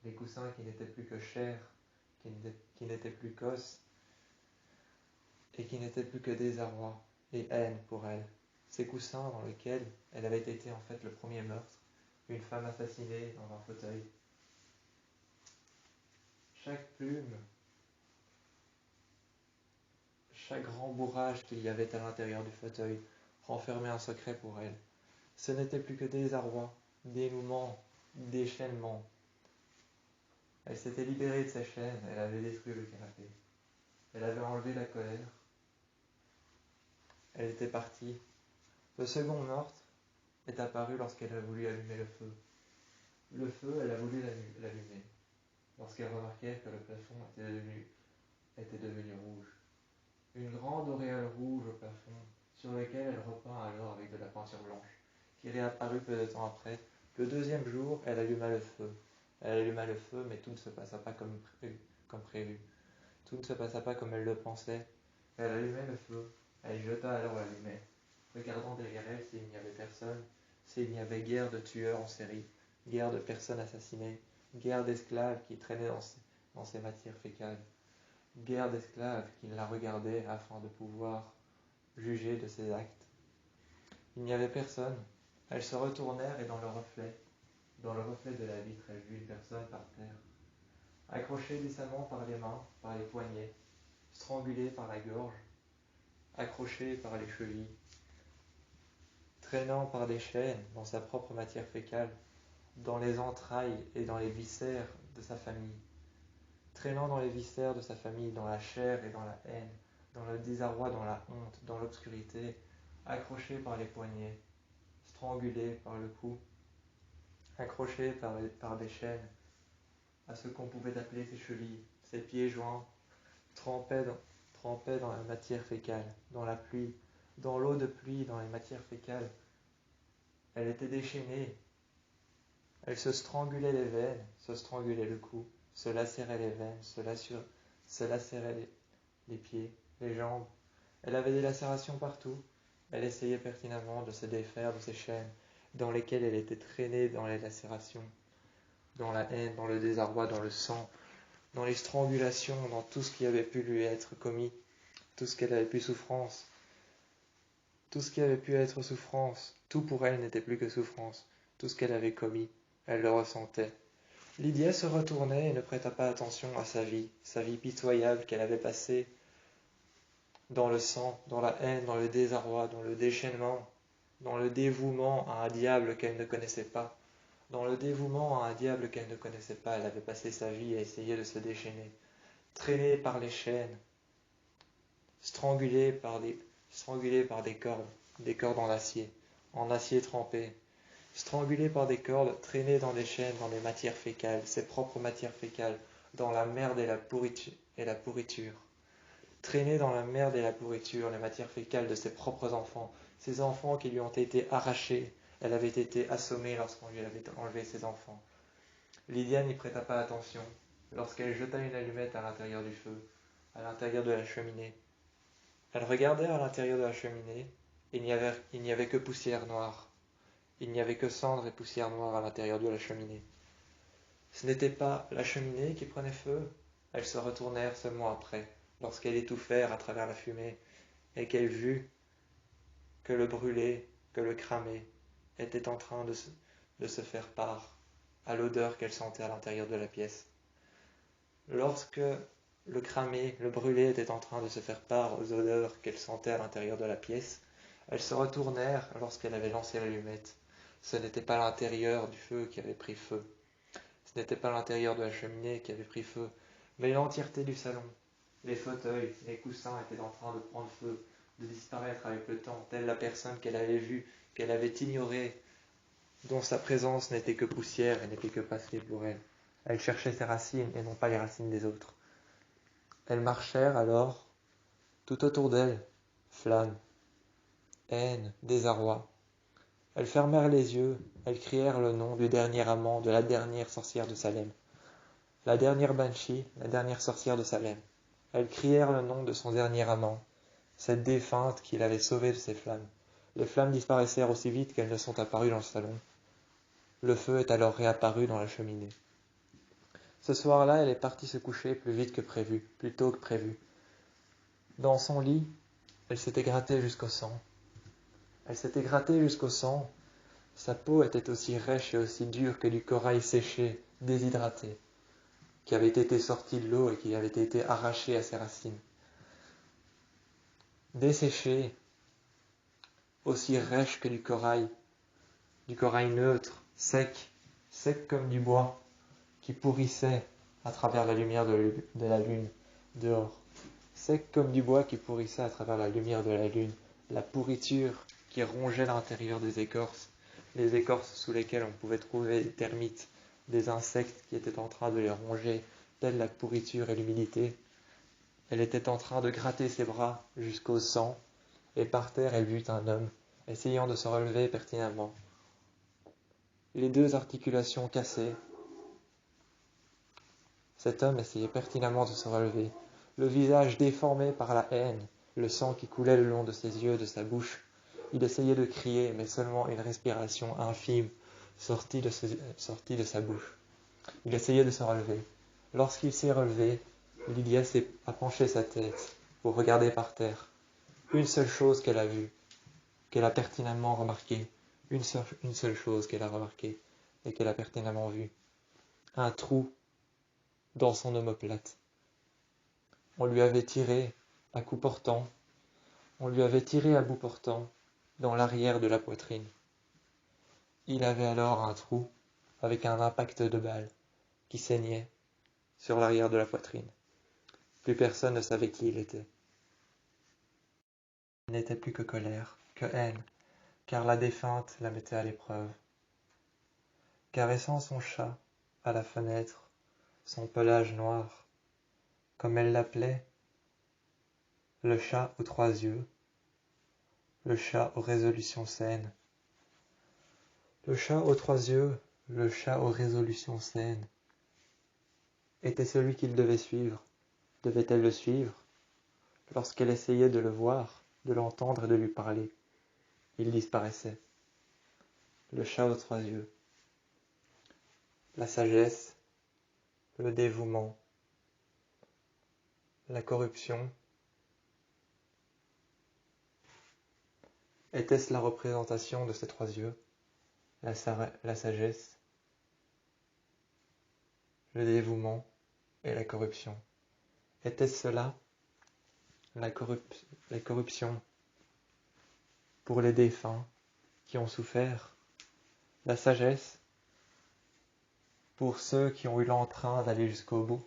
Les coussins qui n'étaient plus que chair, qui n'étaient plus qu'os, et qui n'étaient plus que désarroi et haine pour elle. Ces coussins dans lesquels elle avait été en fait le premier meurtre, une femme assassinée dans un fauteuil. Chaque plume, chaque rembourrage qu'il y avait à l'intérieur du fauteuil renfermait un secret pour elle. Ce n'était plus que désarroi, dénouement, déchaînement. Elle s'était libérée de ses chaînes, elle avait détruit le canapé. Elle avait enlevé la colère. Elle était partie. Le second meurtre est apparu lorsqu'elle a voulu allumer le feu. Le feu, elle a voulu l'allumer, lorsqu'elle remarquait que le plafond était devenu rouge. Une grande auréole rouge au plafond, sur laquelle elle repeint alors avec de la peinture blanche, qui réapparut peu de temps après. Le deuxième jour, elle alluma le feu. Elle alluma le feu, mais tout ne se passa pas comme prévu. Tout ne se passa pas comme elle le pensait. Elle allumait le feu. Elle jeta alors l'allumette, regardant derrière elle s'il n'y avait personne, s'il n'y avait guère de tueurs en série, guère de personnes assassinées, guère d'esclaves qui traînaient dans ces matières fécales, guère d'esclaves qui la regardaient afin de pouvoir juger de ses actes. Il n'y avait personne. Elles se retournèrent et dans le reflet de la vitre, elle vit une personne par terre, accrochée décemment par les mains, par les poignets, strangulée par la gorge, accrochée par les chevilles, traînant par des chaînes dans sa propre matière fécale, dans les entrailles et dans les viscères de sa famille, traînant dans les viscères de sa famille, dans la chair et dans la haine, dans le désarroi, dans la honte, dans l'obscurité, accrochée par les poignets, strangulée par le cou, accrochée par des chaînes à ce qu'on pouvait appeler ses chevilles, ses pieds joints, trempés dans la matière fécale, dans la pluie, dans l'eau de pluie, dans les matières fécales. Elle était déchaînée. Elle se strangulait les veines, se strangulait le cou, se lacérait les veines, se lacérait les pieds, les jambes. Elle avait des lacérations partout. Elle essayait pertinemment de se défaire de ces chaînes dans lesquelles elle était traînée dans les lacérations, dans la haine, dans le désarroi, dans le sang, dans les strangulations, dans tout ce qui avait pu lui être commis, tout ce qu'elle avait pu souffrance. Tout ce qui avait pu être souffrance, tout pour elle n'était plus que souffrance. Tout ce qu'elle avait commis, elle le ressentait. Lydia se retournait et ne prêta pas attention à sa vie pitoyable qu'elle avait passée dans le sang, dans la haine, dans le désarroi, dans le déchaînement, dans le dévouement à un diable qu'elle ne connaissait pas. Dans le dévouement à un diable qu'elle ne connaissait pas, elle avait passé sa vie à essayer de se déchaîner, traînée par les chaînes, strangulée par des cordes en acier trempé, strangulée par des cordes, traînée dans des chaînes, dans des matières fécales, ses propres matières fécales, dans la merde et la pourriture. Traînée dans la merde et la pourriture, les matières fécales de ses propres enfants, ces enfants qui lui ont été arrachés. Elle avait été assommée lorsqu'on lui avait enlevé ses enfants. Lydia n'y prêta pas attention lorsqu'elle jeta une allumette à l'intérieur du feu, à l'intérieur de la cheminée. Elle regardait à l'intérieur de la cheminée, et il n'y avait que poussière noire. Il n'y avait que cendre et poussière noire à l'intérieur de la cheminée. Ce n'était pas la cheminée qui prenait feu. Elles se retournèrent seulement après, lorsqu'elle étouffèrent à travers la fumée, et qu'elle vit que le brûlé, que le cramé, était en train de se faire part à l'odeur qu'elle sentait à l'intérieur de la pièce. Lorsque le cramé, le brûlé était en train de se faire part aux odeurs qu'elle sentait à l'intérieur de la pièce, elles se retournèrent lorsqu'elle avait lancé l'allumette. Ce n'était pas l'intérieur du feu qui avait pris feu. Ce n'était pas l'intérieur de la cheminée qui avait pris feu, mais l'entièreté du salon. Les fauteuils, les coussins étaient en train de prendre feu, de disparaître avec le temps, telle la personne qu'elle avait vue, qu'elle avait ignorée, dont sa présence n'était que poussière et n'était que passé pour elle. Elle cherchait ses racines et non pas les racines des autres. Elles marchèrent alors, tout autour d'elle, flammes, haine, désarroi. Elles fermèrent les yeux, elles crièrent le nom du dernier amant, de la dernière sorcière de Salem. La dernière banshee, la dernière sorcière de Salem. Elles crièrent le nom de son dernier amant, cette défunte qui l'avait sauvée de ces flammes. Les flammes disparaissèrent aussi vite qu'elles ne sont apparues dans le salon. Le feu est alors réapparu dans la cheminée. Ce soir-là, elle est partie se coucher plus vite que prévu, plus tôt que prévu. Dans son lit, elle s'était grattée jusqu'au sang. Elle s'était grattée jusqu'au sang. Sa peau était aussi rêche et aussi dure que du corail séché, déshydraté, qui avait été sorti de l'eau et qui avait été arraché à ses racines. Desséchée, aussi rêche que du corail neutre, sec comme du bois, qui pourrissait à travers la lumière de la lune dehors. Sec comme du bois qui pourrissait à travers la lumière de la lune, la pourriture qui rongeait l'intérieur des écorces, les écorces sous lesquelles on pouvait trouver des termites, des insectes qui étaient en train de les ronger, telle la pourriture et l'humidité. Elle était en train de gratter ses bras jusqu'au sang, et par terre elle vit un homme, essayant de se relever pertinemment. Les deux articulations cassées, cet homme essayait pertinemment de se relever, le visage déformé par la haine, le sang qui coulait le long de ses yeux, de sa bouche. Il essayait de crier, mais seulement une respiration infime sortit de sa bouche. Il essayait de se relever. Lorsqu'il s'est relevé, Lydia a penché sa tête pour regarder par terre. Une seule chose qu'elle a vue, qu'elle a pertinemment remarquée, une seule chose qu'elle a remarquée et qu'elle a pertinemment vue. Un trou dans son omoplate. On lui avait tiré à bout portant dans l'arrière de la poitrine. Il avait alors un trou avec un impact de balle qui saignait sur l'arrière de la poitrine. Plus personne ne savait qui il était. Il n'était plus que colère, que haine, car la défunte la mettait à l'épreuve. Caressant son chat à la fenêtre, son pelage noir, comme elle l'appelait, le chat aux 3 yeux, le chat aux résolutions saines. Le chat aux 3 yeux, le chat aux résolutions saines, était celui qu'il devait suivre. Devait-elle le suivre? Lorsqu'elle essayait de le voir, de l'entendre et de lui parler, il disparaissait. Le chat aux 3 yeux. La sagesse, le dévouement, la corruption, Était-ce la représentation de ces trois yeux, la sagesse, le dévouement et la corruption? Était-ce cela, la corruption pour les défunts qui ont souffert, la sagesse pour ceux qui ont eu l'entrain d'aller jusqu'au bout,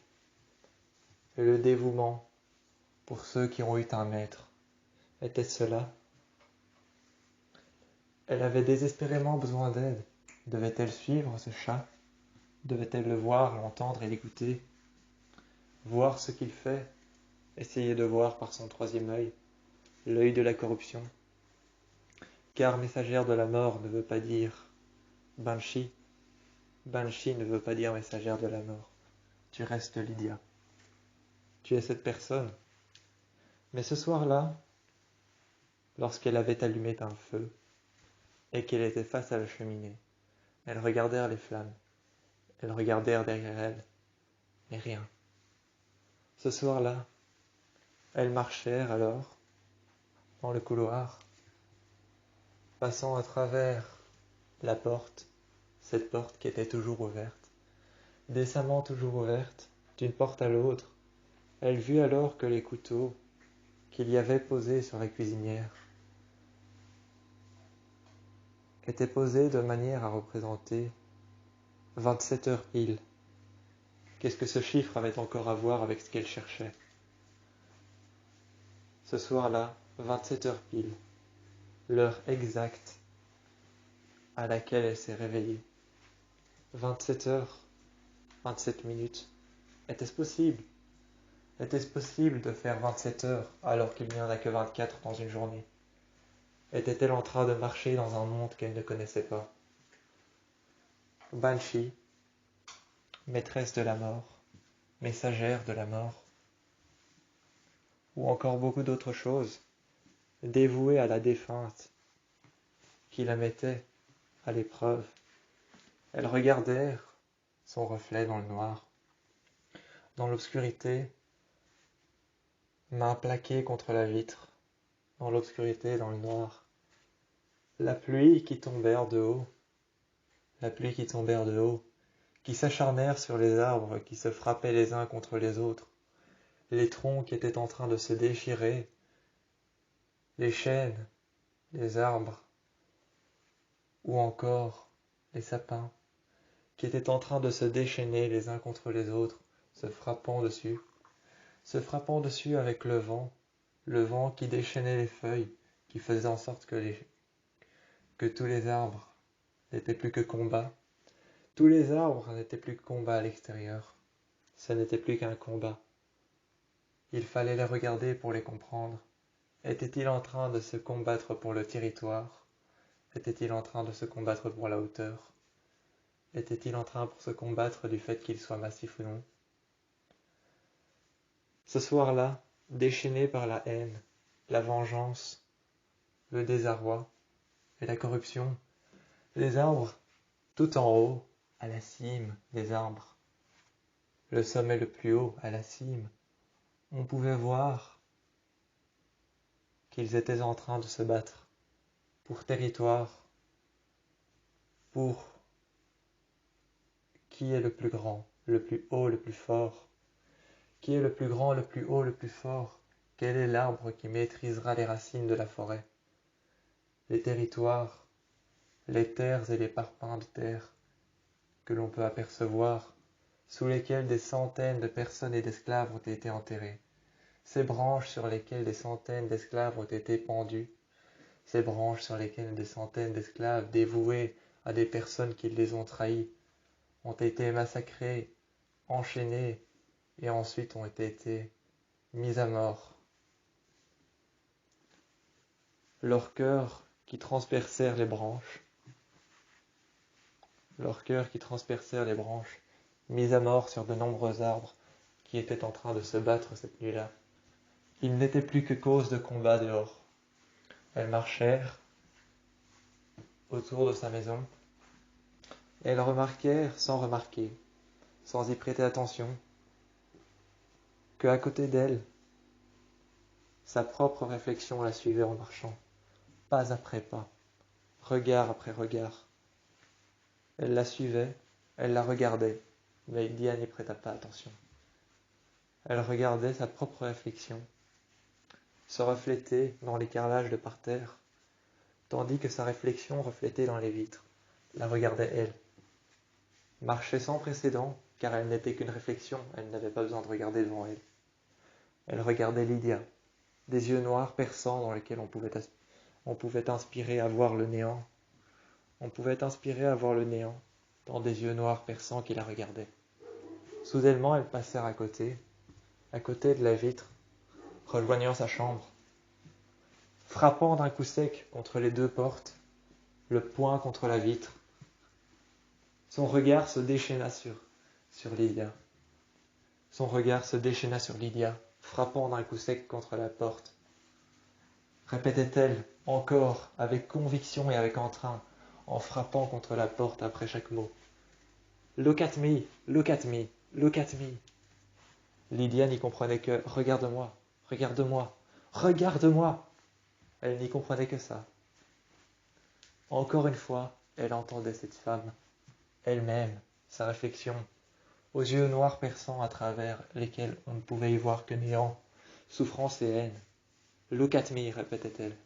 et le dévouement pour ceux qui ont eu un maître? Était-ce cela? Elle avait désespérément besoin d'aide. Devait-elle suivre ce chat? Devait-elle le voir, l'entendre et l'écouter? Voir ce qu'il fait, essayer de voir par son troisième œil, l'œil de la corruption. Car messagère de la mort ne veut pas dire Banshee. Banshee ne veut pas dire messagère de la mort. Tu restes Lydia. Tu es cette personne. Mais ce soir-là, lorsqu'elle avait allumé un feu et qu'elle était face à la cheminée, elles regardèrent les flammes. Elles regardèrent derrière elles, mais rien. Ce soir-là, elles marchèrent alors dans le couloir, passant à travers la porte, cette porte qui était toujours ouverte, décemment toujours ouverte, d'une porte à l'autre. Elle vit alors que les couteaux qu'il y avait posés sur la cuisinière étaient posés de manière à représenter 27 heures pile. Qu'est-ce que ce chiffre avait encore à voir avec ce qu'elle cherchait? Ce soir-là, 27 heures pile, l'heure exacte à laquelle elle s'est réveillée. 27 heures, 27 minutes. Était-ce possible? Était-ce possible de faire 27 heures alors qu'il n'y en a que 24 dans une journée? Était-elle en train de marcher dans un monde qu'elle ne connaissait pas? Banshee, maîtresse de la mort, messagère de la mort, ou encore beaucoup d'autres choses, dévouée à la défunte, qui la mettait à l'épreuve. Elles regardèrent son reflet dans le noir, dans l'obscurité, main plaquée contre la vitre, dans l'obscurité, dans le noir. La pluie qui tombèrent de haut, la pluie qui tombèrent de haut, qui s'acharnèrent sur les arbres, qui se frappaient les uns contre les autres, les troncs qui étaient en train de se déchirer, les chênes, les arbres, ou encore les sapins, qui étaient en train de se déchaîner les uns contre les autres, se frappant dessus avec le vent qui déchaînait les feuilles, qui faisait en sorte que tous les arbres n'étaient plus que combat. Tous les arbres n'étaient plus que combat à l'extérieur. Ce n'était plus qu'un combat. Il fallait les regarder pour les comprendre. Était-il en train de se combattre pour le territoire? Était-il en train de se combattre pour la hauteur? Était-il en train pour se combattre du fait qu'il soit massif ou non? Ce soir-là, déchaîné par la haine, la vengeance, le désarroi et la corruption, les arbres, tout en haut, à la cime des arbres, le sommet le plus haut, à la cime, on pouvait voir qu'ils étaient en train de se battre pour territoire, pour qui est le plus grand, le plus haut, le plus fort, qui est le plus grand, le plus haut, le plus fort, quel est l'arbre qui maîtrisera les racines de la forêt, les territoires, les terres et les parpaings de terre que l'on peut apercevoir, sous lesquels des centaines de personnes et d'esclaves ont été enterrés, ces branches sur lesquelles des centaines d'esclaves ont été pendus, ces branches sur lesquelles des centaines d'esclaves dévoués à des personnes qui les ont trahis ont été massacrés, enchaînés et ensuite ont été mis à mort. Leurs cœurs qui transpercèrent les branches, mis à mort sur de nombreux arbres qui étaient en train de se battre cette nuit-là. Il n'était plus que cause de combat dehors. Elles marchèrent autour de sa maison. Elles remarquèrent sans remarquer, sans y prêter attention, que à côté d'elle, sa propre réflexion la suivait en marchant. pas après pas, regard après regard. Elle la suivait, elle la regardait, mais Lydia n'y prêta pas attention. Elle regardait sa propre réflexion, se refléter dans les carrelages de parterre, tandis que sa réflexion reflétait dans les vitres, la regardait elle. Marchait sans précédent, car elle n'était qu'une réflexion, elle n'avait pas besoin de regarder devant elle. Elle regardait Lydia, des yeux noirs perçants dans lesquels on pouvait inspirer à voir le néant. On pouvait inspirer à voir le néant dans des yeux noirs perçants qui la regardaient. Soudainement, elles passèrent à côté de la vitre, rejoignant sa chambre. Frappant d'un coup sec contre les deux portes, le poing contre la vitre, son regard se déchaîna sur Lydia. Son regard se déchaîna sur Lydia, frappant d'un coup sec contre la porte. Répétait-elle encore, avec conviction et avec entrain, en frappant contre la porte après chaque mot. Look at me, look at me, look at me. Lydia n'y comprenait que regarde-moi, regarde-moi, regarde-moi. Elle n'y comprenait que ça. Encore une fois, elle entendait cette femme, elle-même, sa réflexion, aux yeux noirs perçants à travers lesquels on ne pouvait y voir que néant, souffrance et haine. Look at me, répétait-elle.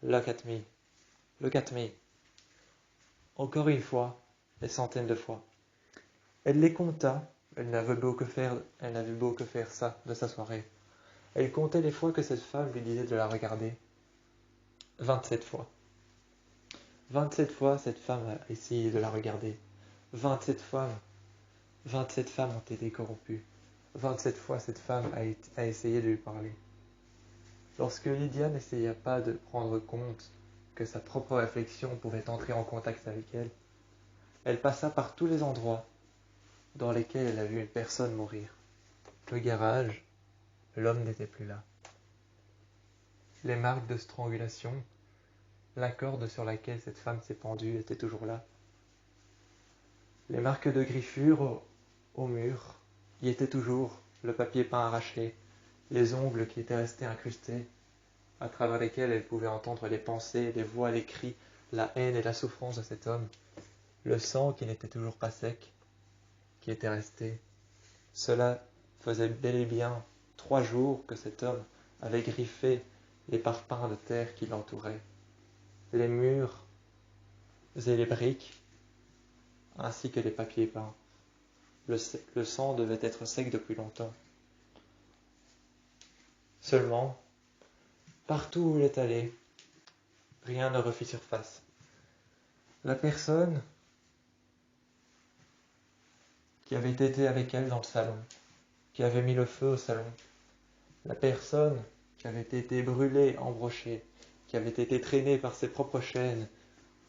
Look at me, look at me. Encore une fois, des centaines de fois. Elle les compta, elle n'avait beau que faire ça de sa soirée. Elle comptait les fois que cette femme lui disait de la regarder. 27 fois. 27 fois, cette femme a essayé de la regarder. 27 femmes ont été corrompues. 27 fois, cette femme a essayé de lui parler. Lorsque Lydia n'essaya pas de prendre compte que sa propre réflexion pouvait entrer en contact avec elle, elle passa par tous les endroits dans lesquels elle a vu une personne mourir. Le garage, l'homme n'était plus là. Les marques de strangulation, la corde sur laquelle cette femme s'est pendue était toujours là. Les marques de griffure au mur y étaient toujours, le papier peint arraché, les ongles qui étaient restés incrustés, à travers lesquels elle pouvait entendre les pensées, les voix, les cris, la haine et la souffrance de cet homme, le sang qui n'était toujours pas sec, qui était resté. Cela faisait bel et bien 3 jours que cet homme avait griffé les parpaings de terre qui l'entouraient, les murs et les briques, ainsi que les papiers peints. Le sang devait être sec depuis longtemps. Seulement, partout où il est allé, rien ne refit surface. La personne qui avait été avec elle dans le salon, qui avait mis le feu au salon, la personne qui avait été brûlée, embrochée, qui avait été traînée par ses propres chaînes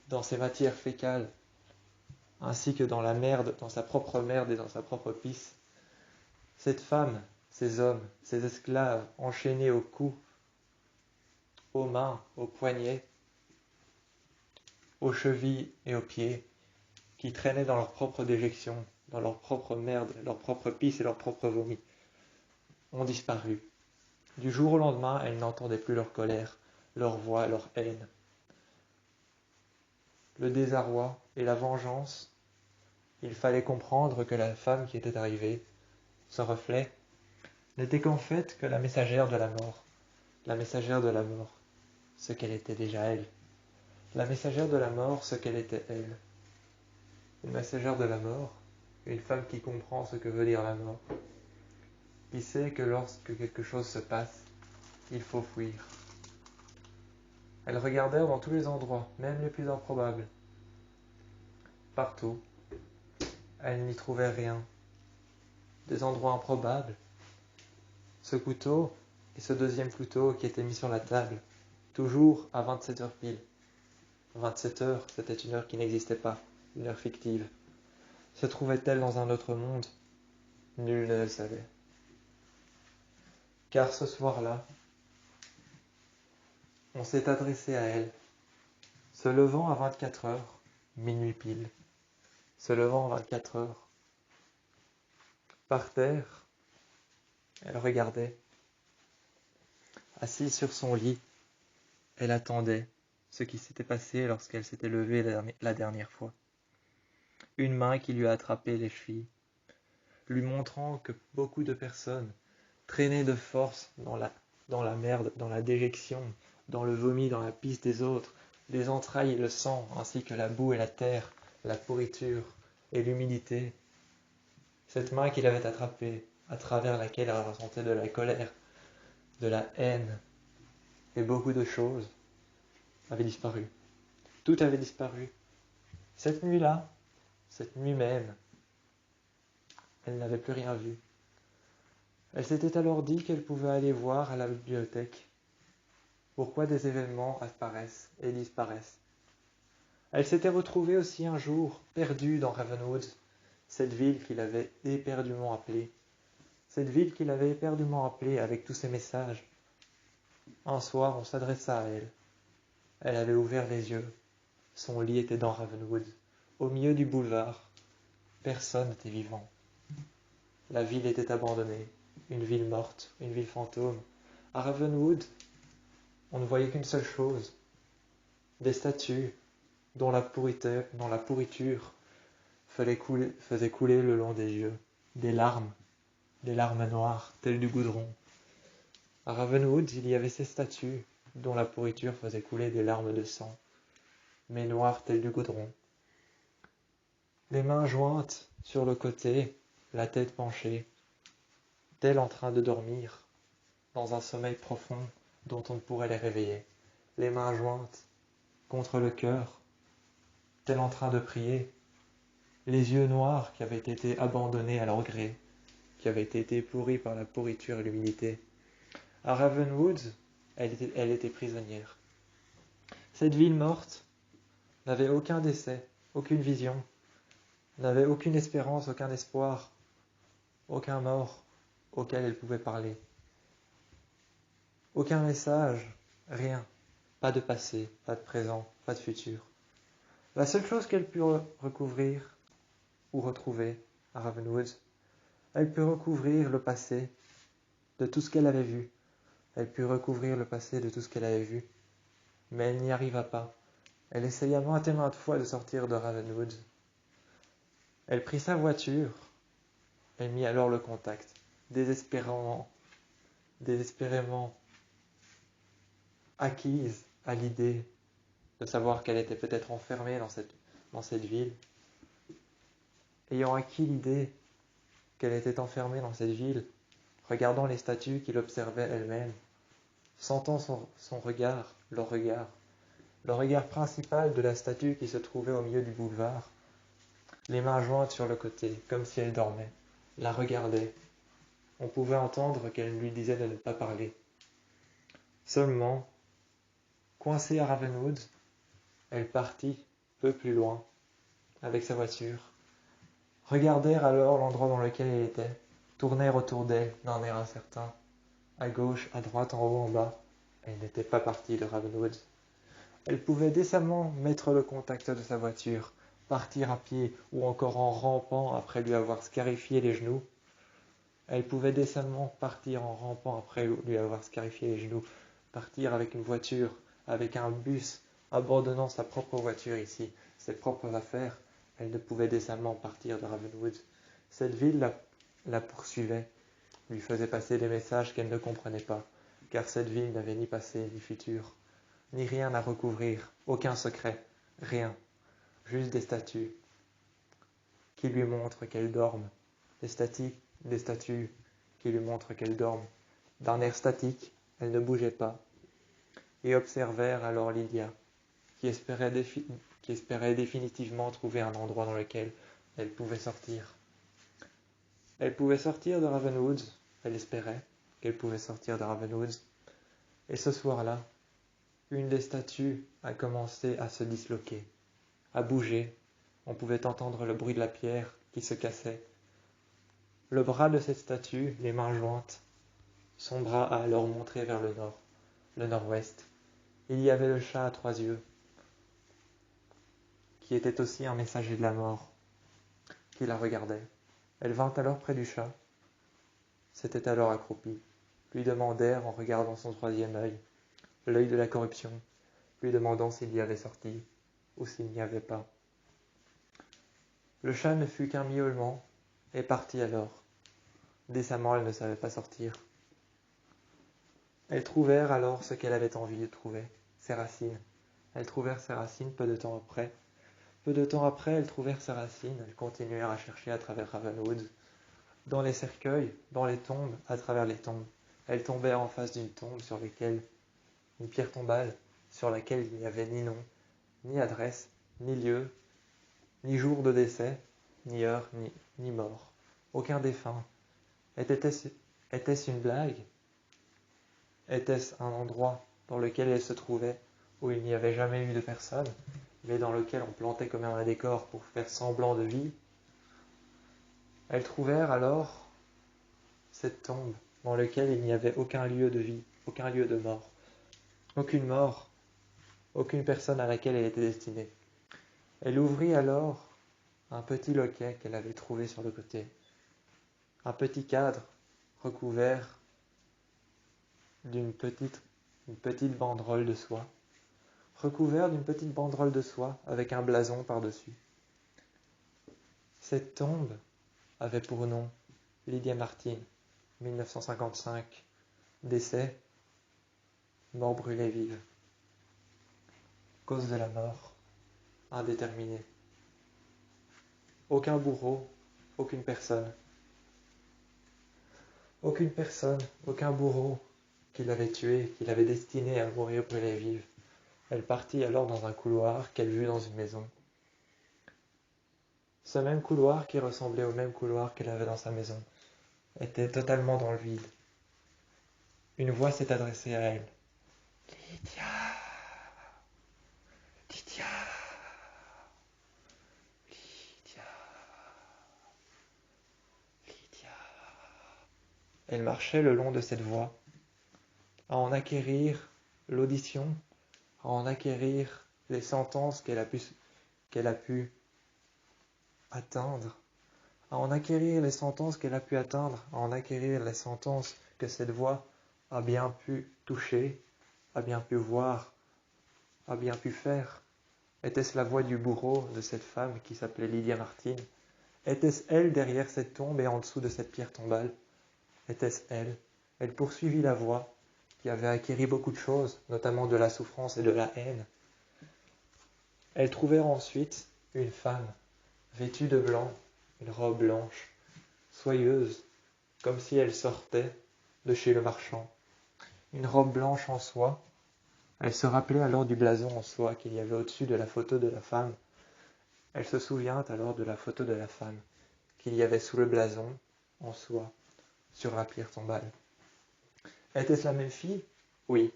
dans ses matières fécales, ainsi que dans la merde, dans sa propre merde et dans sa propre pisse. Cette femme, ces hommes, ces esclaves enchaînés au cou, aux mains, aux poignets, aux chevilles et aux pieds, qui traînaient dans leur propre déjection, dans leur propre merde, leur propre pisse et leur propre vomi, ont disparu. Du jour au lendemain, elles n'entendaient plus leur colère, leur voix, leur haine. Le désarroi et la vengeance, il fallait comprendre que la femme qui était arrivée, ce reflet, n'était qu'en fait que la messagère de la mort. La messagère de la mort, ce qu'elle était déjà elle. La messagère de la mort, ce qu'elle était elle. Une messagère de la mort, une femme qui comprend ce que veut dire la mort, qui sait que lorsque quelque chose se passe, il faut fuir. Elles regardèrent dans tous les endroits, même les plus improbables. Partout, elles n'y trouvaient rien. Des endroits improbables. Ce couteau et ce deuxième couteau qui étaient mis sur la table, toujours à 27 heures pile. 27 heures, c'était une heure qui n'existait pas, une heure fictive. Se trouvait-elle dans un autre monde? Nul ne le savait. Car ce soir-là, on s'est adressé à elle, se levant à 24 heures, minuit pile, se levant à 24 heures. Par terre, elle regardait. Assise sur son lit, elle attendait, ce qui s'était passé lorsqu'elle s'était levée la dernière fois. Une main qui lui a attrapé les chevilles, lui montrant que beaucoup de personnes, traînées de force dans la merde, dans la déjection, dans le vomi, dans la pisse des autres, les entrailles et le sang, ainsi que la boue et la terre, la pourriture et l'humidité. Cette main qu'il avait attrapée, à travers laquelle elle ressentait de la colère, de la haine et beaucoup de choses, avait disparu. Tout avait disparu. Cette nuit-là, cette nuit même, elle n'avait plus rien vu. Elle s'était alors dit qu'elle pouvait aller voir à la bibliothèque pourquoi des événements apparaissent et disparaissent. Elle s'était retrouvée aussi un jour perdue dans Ravenwood, cette ville qu'il avait éperdument appelée. Cette ville qu'il avait éperdument appelée avec tous ses messages. Un soir, on s'adressa à elle. Elle avait ouvert les yeux. Son lit était dans Ravenwood, au milieu du boulevard. Personne n'était vivant. La ville était abandonnée, une ville morte, une ville fantôme. À Ravenwood, on ne voyait qu'une seule chose, des statues dont la pourriture faisait couler le long des yeux, des larmes noires, telles du goudron. À Ravenwood, il y avait ces statues dont la pourriture faisait couler des larmes de sang, mais noires telles du goudron. Les mains jointes sur le côté, la tête penchée, telles en train de dormir, dans un sommeil profond dont on ne pourrait les réveiller. Les mains jointes contre le cœur, telles en train de prier. Les yeux noirs qui avaient été abandonnés à leur gré, qui avaient été pourris par la pourriture et l'humidité. À Ravenwood, elle était prisonnière. Cette ville morte n'avait aucun décès, aucune vision, n'avait aucune espérance, aucun espoir, aucun mort auquel elle pouvait parler. Aucun message, rien. Pas de passé, pas de présent, pas de futur. La seule chose qu'elle put recouvrir ou retrouver à Ravenwood, elle put recouvrir le passé de tout ce qu'elle avait vu. Elle put recouvrir le passé de tout ce qu'elle avait vu. Mais elle n'y arriva pas. Elle essaya maintes et maintes fois de sortir de Ravenwood. Elle prit sa voiture. Elle mit alors le contact, désespérément acquise à l'idée de savoir qu'elle était peut-être enfermée dans cette ville. Ayant acquis l'idée qu'elle était enfermée dans cette ville, regardant les statues qu'il observait elle-même, sentant son regard, le regard principal de la statue qui se trouvait au milieu du boulevard, les mains jointes sur le côté, comme si elle dormait, la regardait. On pouvait entendre qu'elle lui disait de ne pas parler. Seulement, coincée à Ravenwood, elle partit peu plus loin, avec sa voiture, regardèrent alors l'endroit dans lequel elle était, tournèrent autour d'elle d'un air incertain, à gauche, à droite, en haut, en bas. Elle n'était pas partie de Ravenwood. Elle pouvait décemment mettre le contact de sa voiture, partir à pied ou encore en rampant après lui avoir scarifié les genoux. Elle pouvait décemment partir en rampant après lui avoir scarifié les genoux, partir avec une voiture, avec un bus, abandonnant sa propre voiture ici, ses propres affaires. Elle ne pouvait décemment partir de Ravenwood. Cette ville la poursuivait, lui faisait passer des messages qu'elle ne comprenait pas, car cette ville n'avait ni passé ni futur, ni rien à recouvrir, aucun secret, rien, juste des statues qui lui montrent qu'elle dorme, des statues qui lui montrent qu'elle dorme. D'un air statique, elle ne bougeait pas, et observèrent alors Lydia, qui espérait définitivement trouver un endroit dans lequel elle pouvait sortir. Elle pouvait sortir de Ravenwood, elle espérait qu'elle pouvait sortir de Ravenwood, et ce soir-là, une des statues a commencé à se disloquer, à bouger. On pouvait entendre le bruit de la pierre qui se cassait. Le bras de cette statue, les mains jointes, son bras a alors montré vers le nord, le nord-ouest. Il y avait le chat à 3 yeux, qui était aussi un messager de la mort, qui la regardait. Elle vint alors près du chat, s'était alors accroupie, lui demandèrent en regardant son troisième œil, l'œil de la corruption, lui demandant s'il y avait sorti ou s'il n'y avait pas. Le chat ne fut qu'un miaulement et partit alors. Décemment, elle ne savait pas sortir. Elles trouvèrent alors ce qu'elle avait envie de trouver, ses racines. Elles trouvèrent ses racines peu de temps après. Peu de temps après, elles trouvèrent ses racines. Elles continuèrent à chercher à travers Ravenwood, dans les cercueils, dans les tombes, à travers les tombes. Elles tombèrent en face d'une tombe sur laquelle une pierre tombale, sur laquelle il n'y avait ni nom, ni adresse, ni lieu, ni jour de décès, ni heure, ni mort. Aucun défunt. Était-ce une blague? Était-ce un endroit dans lequel elle se trouvait où il n'y avait jamais eu de personne, mais dans lequel on plantait comme un décor pour faire semblant de vie? Elles trouvèrent alors cette tombe dans laquelle il n'y avait aucun lieu de vie, aucun lieu de mort, aucune personne à laquelle elle était destinée. Elle ouvrit alors un petit loquet qu'elle avait trouvé sur le côté, un petit cadre recouvert d'une petite banderole de soie, avec un blason par-dessus. Cette tombe avait pour nom Lydia Martin, 1955, décès, mort brûlée vive. Cause de la mort, indéterminée. Aucun bourreau, aucune personne, aucun bourreau qui l'avait tuée, qui l'avait destinée à mourir brûlée vive. Elle partit alors dans un couloir qu'elle vit dans une maison. Ce même couloir, qui ressemblait au même couloir qu'elle avait dans sa maison, était totalement dans le vide. Une voix s'est adressée à elle. Lydia, Lydia, Lydia, Lydia. Elle marchait le long de cette voie, à en acquérir l'audition, à en acquérir les sentences qu'elle a pu atteindre, à en acquérir les sentences qu'elle a pu atteindre, à en acquérir les sentences que cette voix a bien pu toucher, a bien pu voir, a bien pu faire. Était-ce la voix du bourreau de cette femme qui s'appelait Lydia Martin? Était-ce elle derrière cette tombe et en dessous de cette pierre tombale? Était-ce elle? Elle poursuivit la voix, qui avait acquéri beaucoup de choses, notamment de la souffrance et de la haine. Elle trouvèrent ensuite une femme, vêtue de blanc, une robe blanche, soyeuse, comme si elle sortait de chez le marchand. Une robe blanche en soie. Elle se rappelait alors du blason en soie qu'il y avait au-dessus de la photo de la femme. Elle se souvient alors de la photo de la femme qu'il y avait sous le blason en soie sur la pierre tombale. Était-ce la même fille? Oui.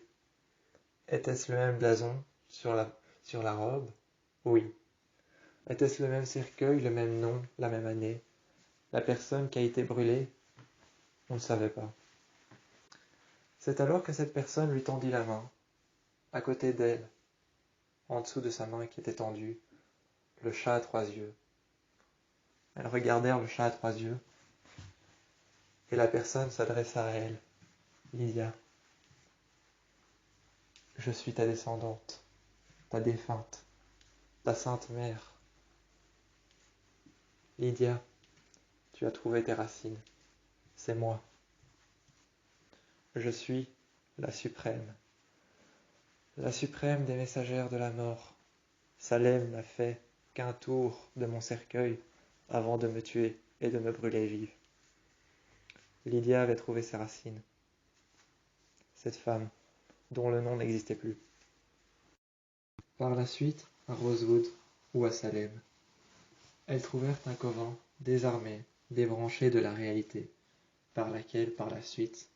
Était-ce le même blason sur la robe? Oui. Était-ce le même cercueil, le même nom, la même année? La personne qui a été brûlée? On ne savait pas. C'est alors que cette personne lui tendit la main, à côté d'elle, en dessous de sa main qui était tendue, le chat à 3 yeux. Elles regardèrent le chat à 3 yeux, et la personne s'adressa à elle. Lydia, je suis ta descendante, ta défunte, ta sainte mère. Lydia, tu as trouvé tes racines, c'est moi. Je suis la suprême des messagères de la mort. Salem n'a fait qu'un tour de mon cercueil avant de me tuer et de me brûler vive. Lydia avait trouvé ses racines. Cette femme, dont le nom n'existait plus. Par la suite, à Rosewood ou à Salem, elles trouvèrent un couvent désarmé, débranché de la réalité, par laquelle, par la suite,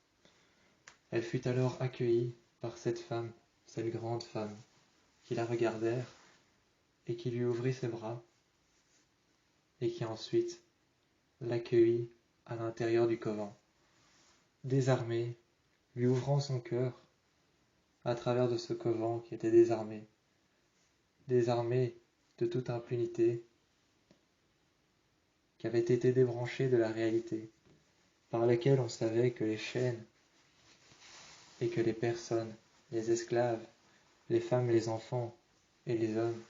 elle fut alors accueillie par cette femme, cette grande femme, qui la regardèrent et qui lui ouvrit ses bras, et qui ensuite l'accueillit à l'intérieur du couvent, désarmée, lui ouvrant son cœur à travers de ce couvent qui était désarmé de toute impunité, qui avait été débranché de la réalité, par laquelle on savait que les chaînes et que les personnes, les esclaves les femmes, les enfants et les hommes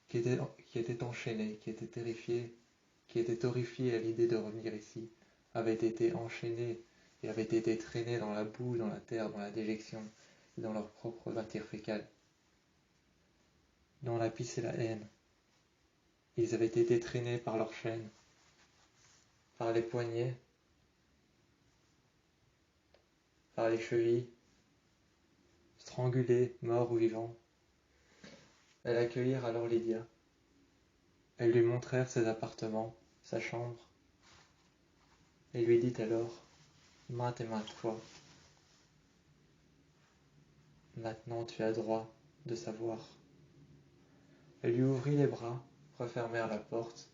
qui étaient enchaînés, qui étaient terrifiés, qui étaient horrifiés à l'idée de revenir ici, avaient été enchaînés et avaient été traînés dans la boue, dans la terre, dans la déjection et dans leur propre matière fécale, dans la pisse et la haine. Ils avaient été traînés par leurs chaînes, par les poignets, par les chevilles, strangulés, morts ou vivants. Elles accueillirent alors Lydia. Elles lui montrèrent ses appartements, sa chambre, et lui dit alors, maintes et maintes fois, maintenant tu as droit de savoir. Elle lui ouvrit les bras, refermèrent la porte,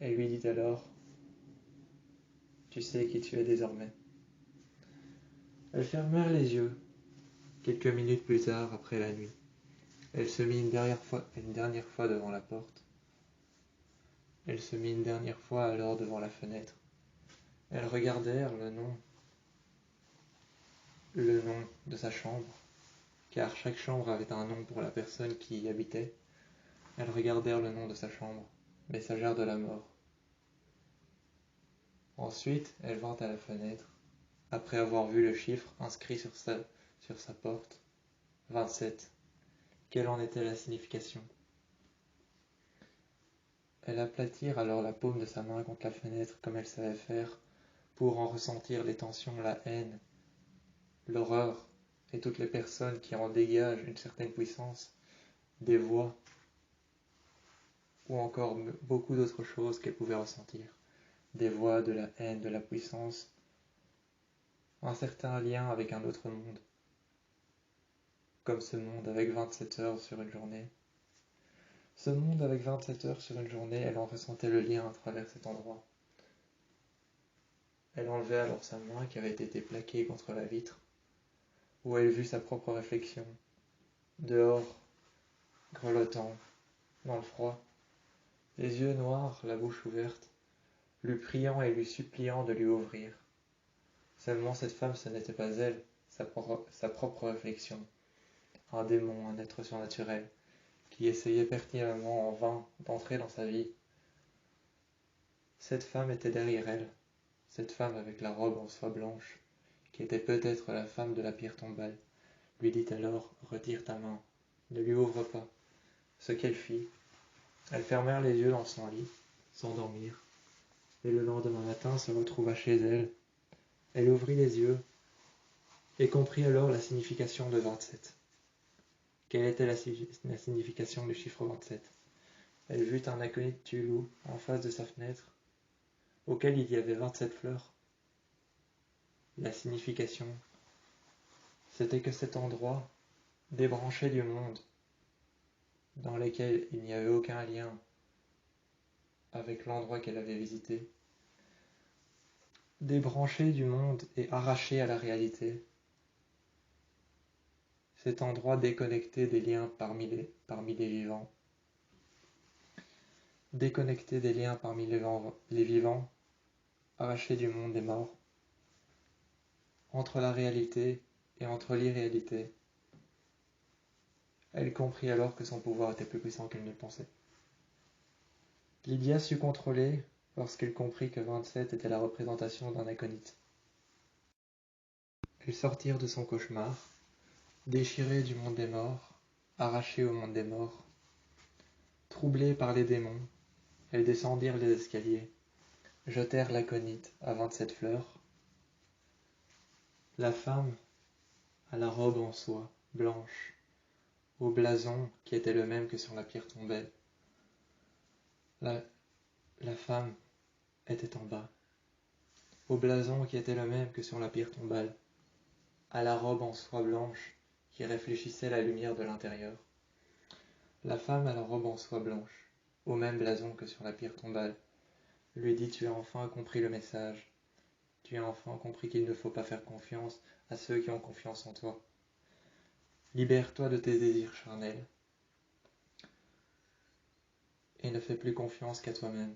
et lui dit alors, tu sais qui tu es désormais. Elles fermèrent les yeux, quelques minutes plus tard, après la nuit. Elle se mit une dernière fois devant la porte. Elle se mit une dernière fois alors devant la fenêtre. Elles regardèrent le nom de sa chambre, car chaque chambre avait un nom pour la personne qui y habitait. Elles regardèrent le nom de sa chambre, messagère de la mort. Ensuite, elle vint à la fenêtre, après avoir vu le chiffre inscrit sur sa porte, 27. Quelle en était la signification? Elle aplatit alors la paume de sa main contre la fenêtre comme elle savait faire, pour en ressentir les tensions, la haine, l'horreur, et toutes les personnes qui en dégagent une certaine puissance, des voix, ou encore beaucoup d'autres choses qu'elle pouvait ressentir. Des voix, de la haine, de la puissance, un certain lien avec un autre monde, comme ce monde avec 27 heures sur une journée. Ce monde avec 27 heures sur une journée, elle en ressentait le lien à travers cet endroit. Elle enlevait alors sa main qui avait été plaquée contre la vitre, où elle vit sa propre réflexion, dehors, grelottant, dans le froid, les yeux noirs, la bouche ouverte, lui priant et lui suppliant de lui ouvrir. Seulement cette femme, ce n'était pas elle, sa propre réflexion, un démon, un être surnaturel, qui essayait pertinemment en vain d'entrer dans sa vie. Cette femme était derrière elle, cette femme avec la robe en soie blanche, qui était peut-être la femme de la pierre tombale, lui dit alors « Retire ta main, ne lui ouvre pas ». Ce qu'elle fit, elles fermèrent les yeux dans son lit, s'endormirent, et le lendemain matin se retrouva chez elle. Elle ouvrit les yeux et comprit alors la signification de 27. Quelle était la signification du chiffre 27? Elle vit un acolyte de Tulou en face de sa fenêtre, auquel il y avait 27 fleurs. La signification, c'était que cet endroit, débranché du monde, dans lequel il n'y avait aucun lien avec l'endroit qu'elle avait visité, débranché du monde et arraché à la réalité, cet endroit déconnecté des liens parmi les vivants, déconnecté des liens parmi les vivants, arraché du monde des morts, entre la réalité et entre l'irréalité. Elle comprit alors que son pouvoir était plus puissant qu'elle ne le pensait. Lydia sut contrôler lorsqu'elle comprit que 27 était la représentation d'un aconite. Elles sortirent de son cauchemar, déchirées du monde des morts, arrachées au monde des morts. Troublées par les démons, elles descendirent les escaliers, jetèrent l'aconite à 27 fleurs. La femme, à la robe en soie, blanche, au blason qui était le même que sur la pierre tombale. La femme était en bas, au blason qui était le même que sur la pierre tombale, à la robe en soie blanche qui réfléchissait la lumière de l'intérieur. La femme à la robe en soie blanche, au même blason que sur la pierre tombale, lui dit « Tu as enfin compris le message. Tu as enfin compris qu'il ne faut pas faire confiance à ceux qui ont confiance en toi. Libère-toi de tes désirs charnels et ne fais plus confiance qu'à toi-même.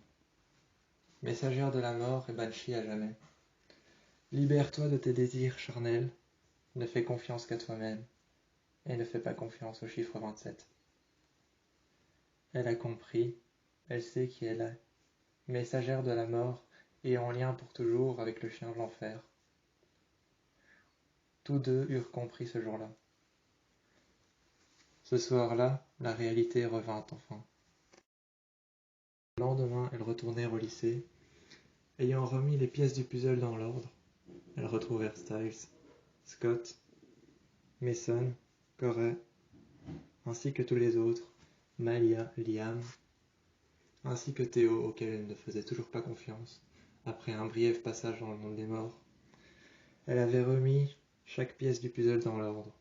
Messagère de la mort et banshee à jamais. Libère-toi de tes désirs charnels, ne fais confiance qu'à toi-même. et ne fait pas confiance au chiffre 27. Elle a compris, elle sait qui elle est, messagère de la mort et en lien pour toujours avec le chien de l'enfer. Tous deux eurent compris ce jour-là. Ce soir-là, la réalité revint enfin. Le lendemain, elles retournèrent au lycée. Ayant remis les pièces du puzzle dans l'ordre, elles retrouvèrent Styles, Scott, Mason, Corey, ainsi que tous les autres, Malia, Liam, ainsi que Théo auquel elles ne faisaient toujours pas confiance, après un brief passage dans le monde des morts. Elle avait remis chaque pièce du puzzle dans l'ordre.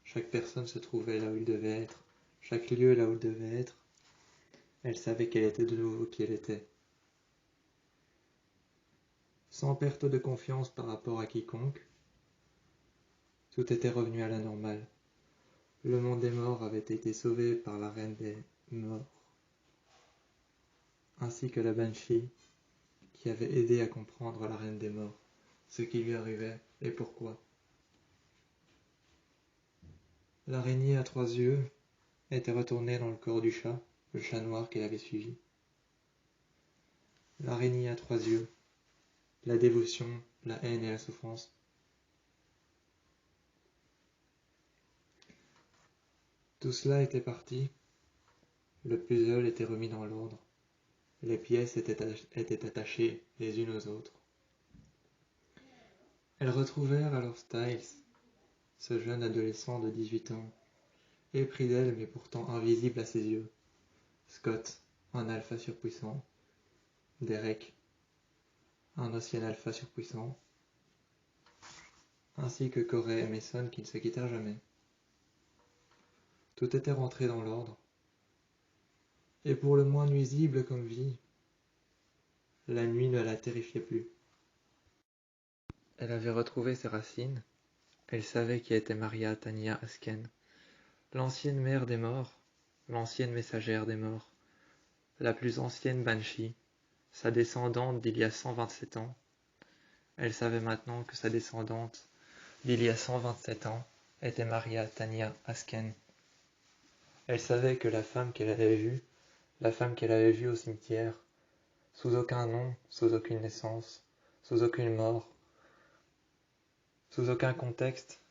Chaque personne se trouvait là où il devait être, chaque lieu là où il devait être. Elle savait qu'elle était de nouveau qui elle était. Sans perte de confiance par rapport à quiconque, tout était revenu à la normale. Le monde des morts avait été sauvé par la reine des morts, ainsi que la Banshee, qui avait aidé à comprendre la reine des morts, ce qui lui arrivait et pourquoi. L'araignée à 3 yeux était retournée dans le corps du chat, le chat noir qui l'avait suivi. L'araignée à 3 yeux, la dévotion, la haine et la souffrance. Tout cela était parti, le puzzle était remis dans l'ordre, les pièces étaient attachées les unes aux autres. Elles retrouvèrent alors Styles, ce jeune adolescent de 18 ans, épris d'elle mais pourtant invisible à ses yeux. Scott, un alpha surpuissant. Derek, un ancien alpha surpuissant. Ainsi que Corey et Mason qui ne se quittèrent jamais. Tout était rentré dans l'ordre. Et pour le moins nuisible comme vie, la nuit ne la terrifiait plus. Elle avait retrouvé ses racines. Elle savait qui était Maria Tania Asken, l'ancienne mère des morts, l'ancienne messagère des morts, la plus ancienne Banshee, sa descendante d'il y a 127 ans. Elle savait maintenant que sa descendante d'il y a 127 ans était Maria Tania Asken. Elle savait que la femme qu'elle avait vue au cimetière, sous aucun nom, sous aucune naissance, sous aucune mort, sous aucun contexte,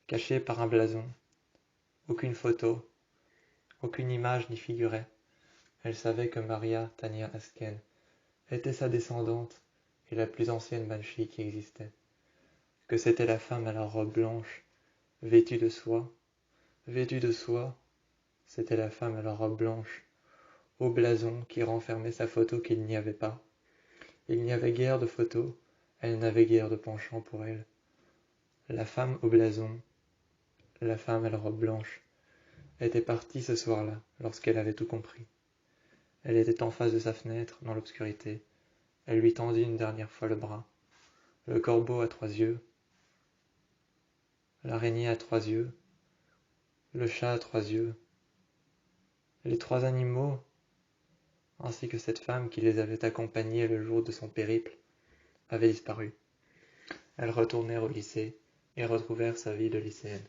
cachée par un blason, aucune photo, aucune image n'y figurait. Elle savait que Maria Tania Asken était sa descendante et la plus ancienne Banshee qui existait, que c'était la femme à la robe blanche, vêtue de soie, c'était la femme à la robe blanche, au blason qui renfermait sa photo qu'il n'y avait pas. Il n'y avait guère de photo, elle n'avait guère de penchant pour elle. La femme au blason, la femme à la robe blanche, était partie ce soir-là, lorsqu'elle avait tout compris. Elle était en face de sa fenêtre, dans l'obscurité. Elle lui tendit une dernière fois le bras. Le corbeau à 3 yeux, l'araignée à 3 yeux, le chat à 3 yeux, les 3 animaux, ainsi que cette femme qui les avait accompagnés le jour de son périple, avaient disparu. Elles retournèrent au lycée et retrouvèrent sa vie de lycéenne.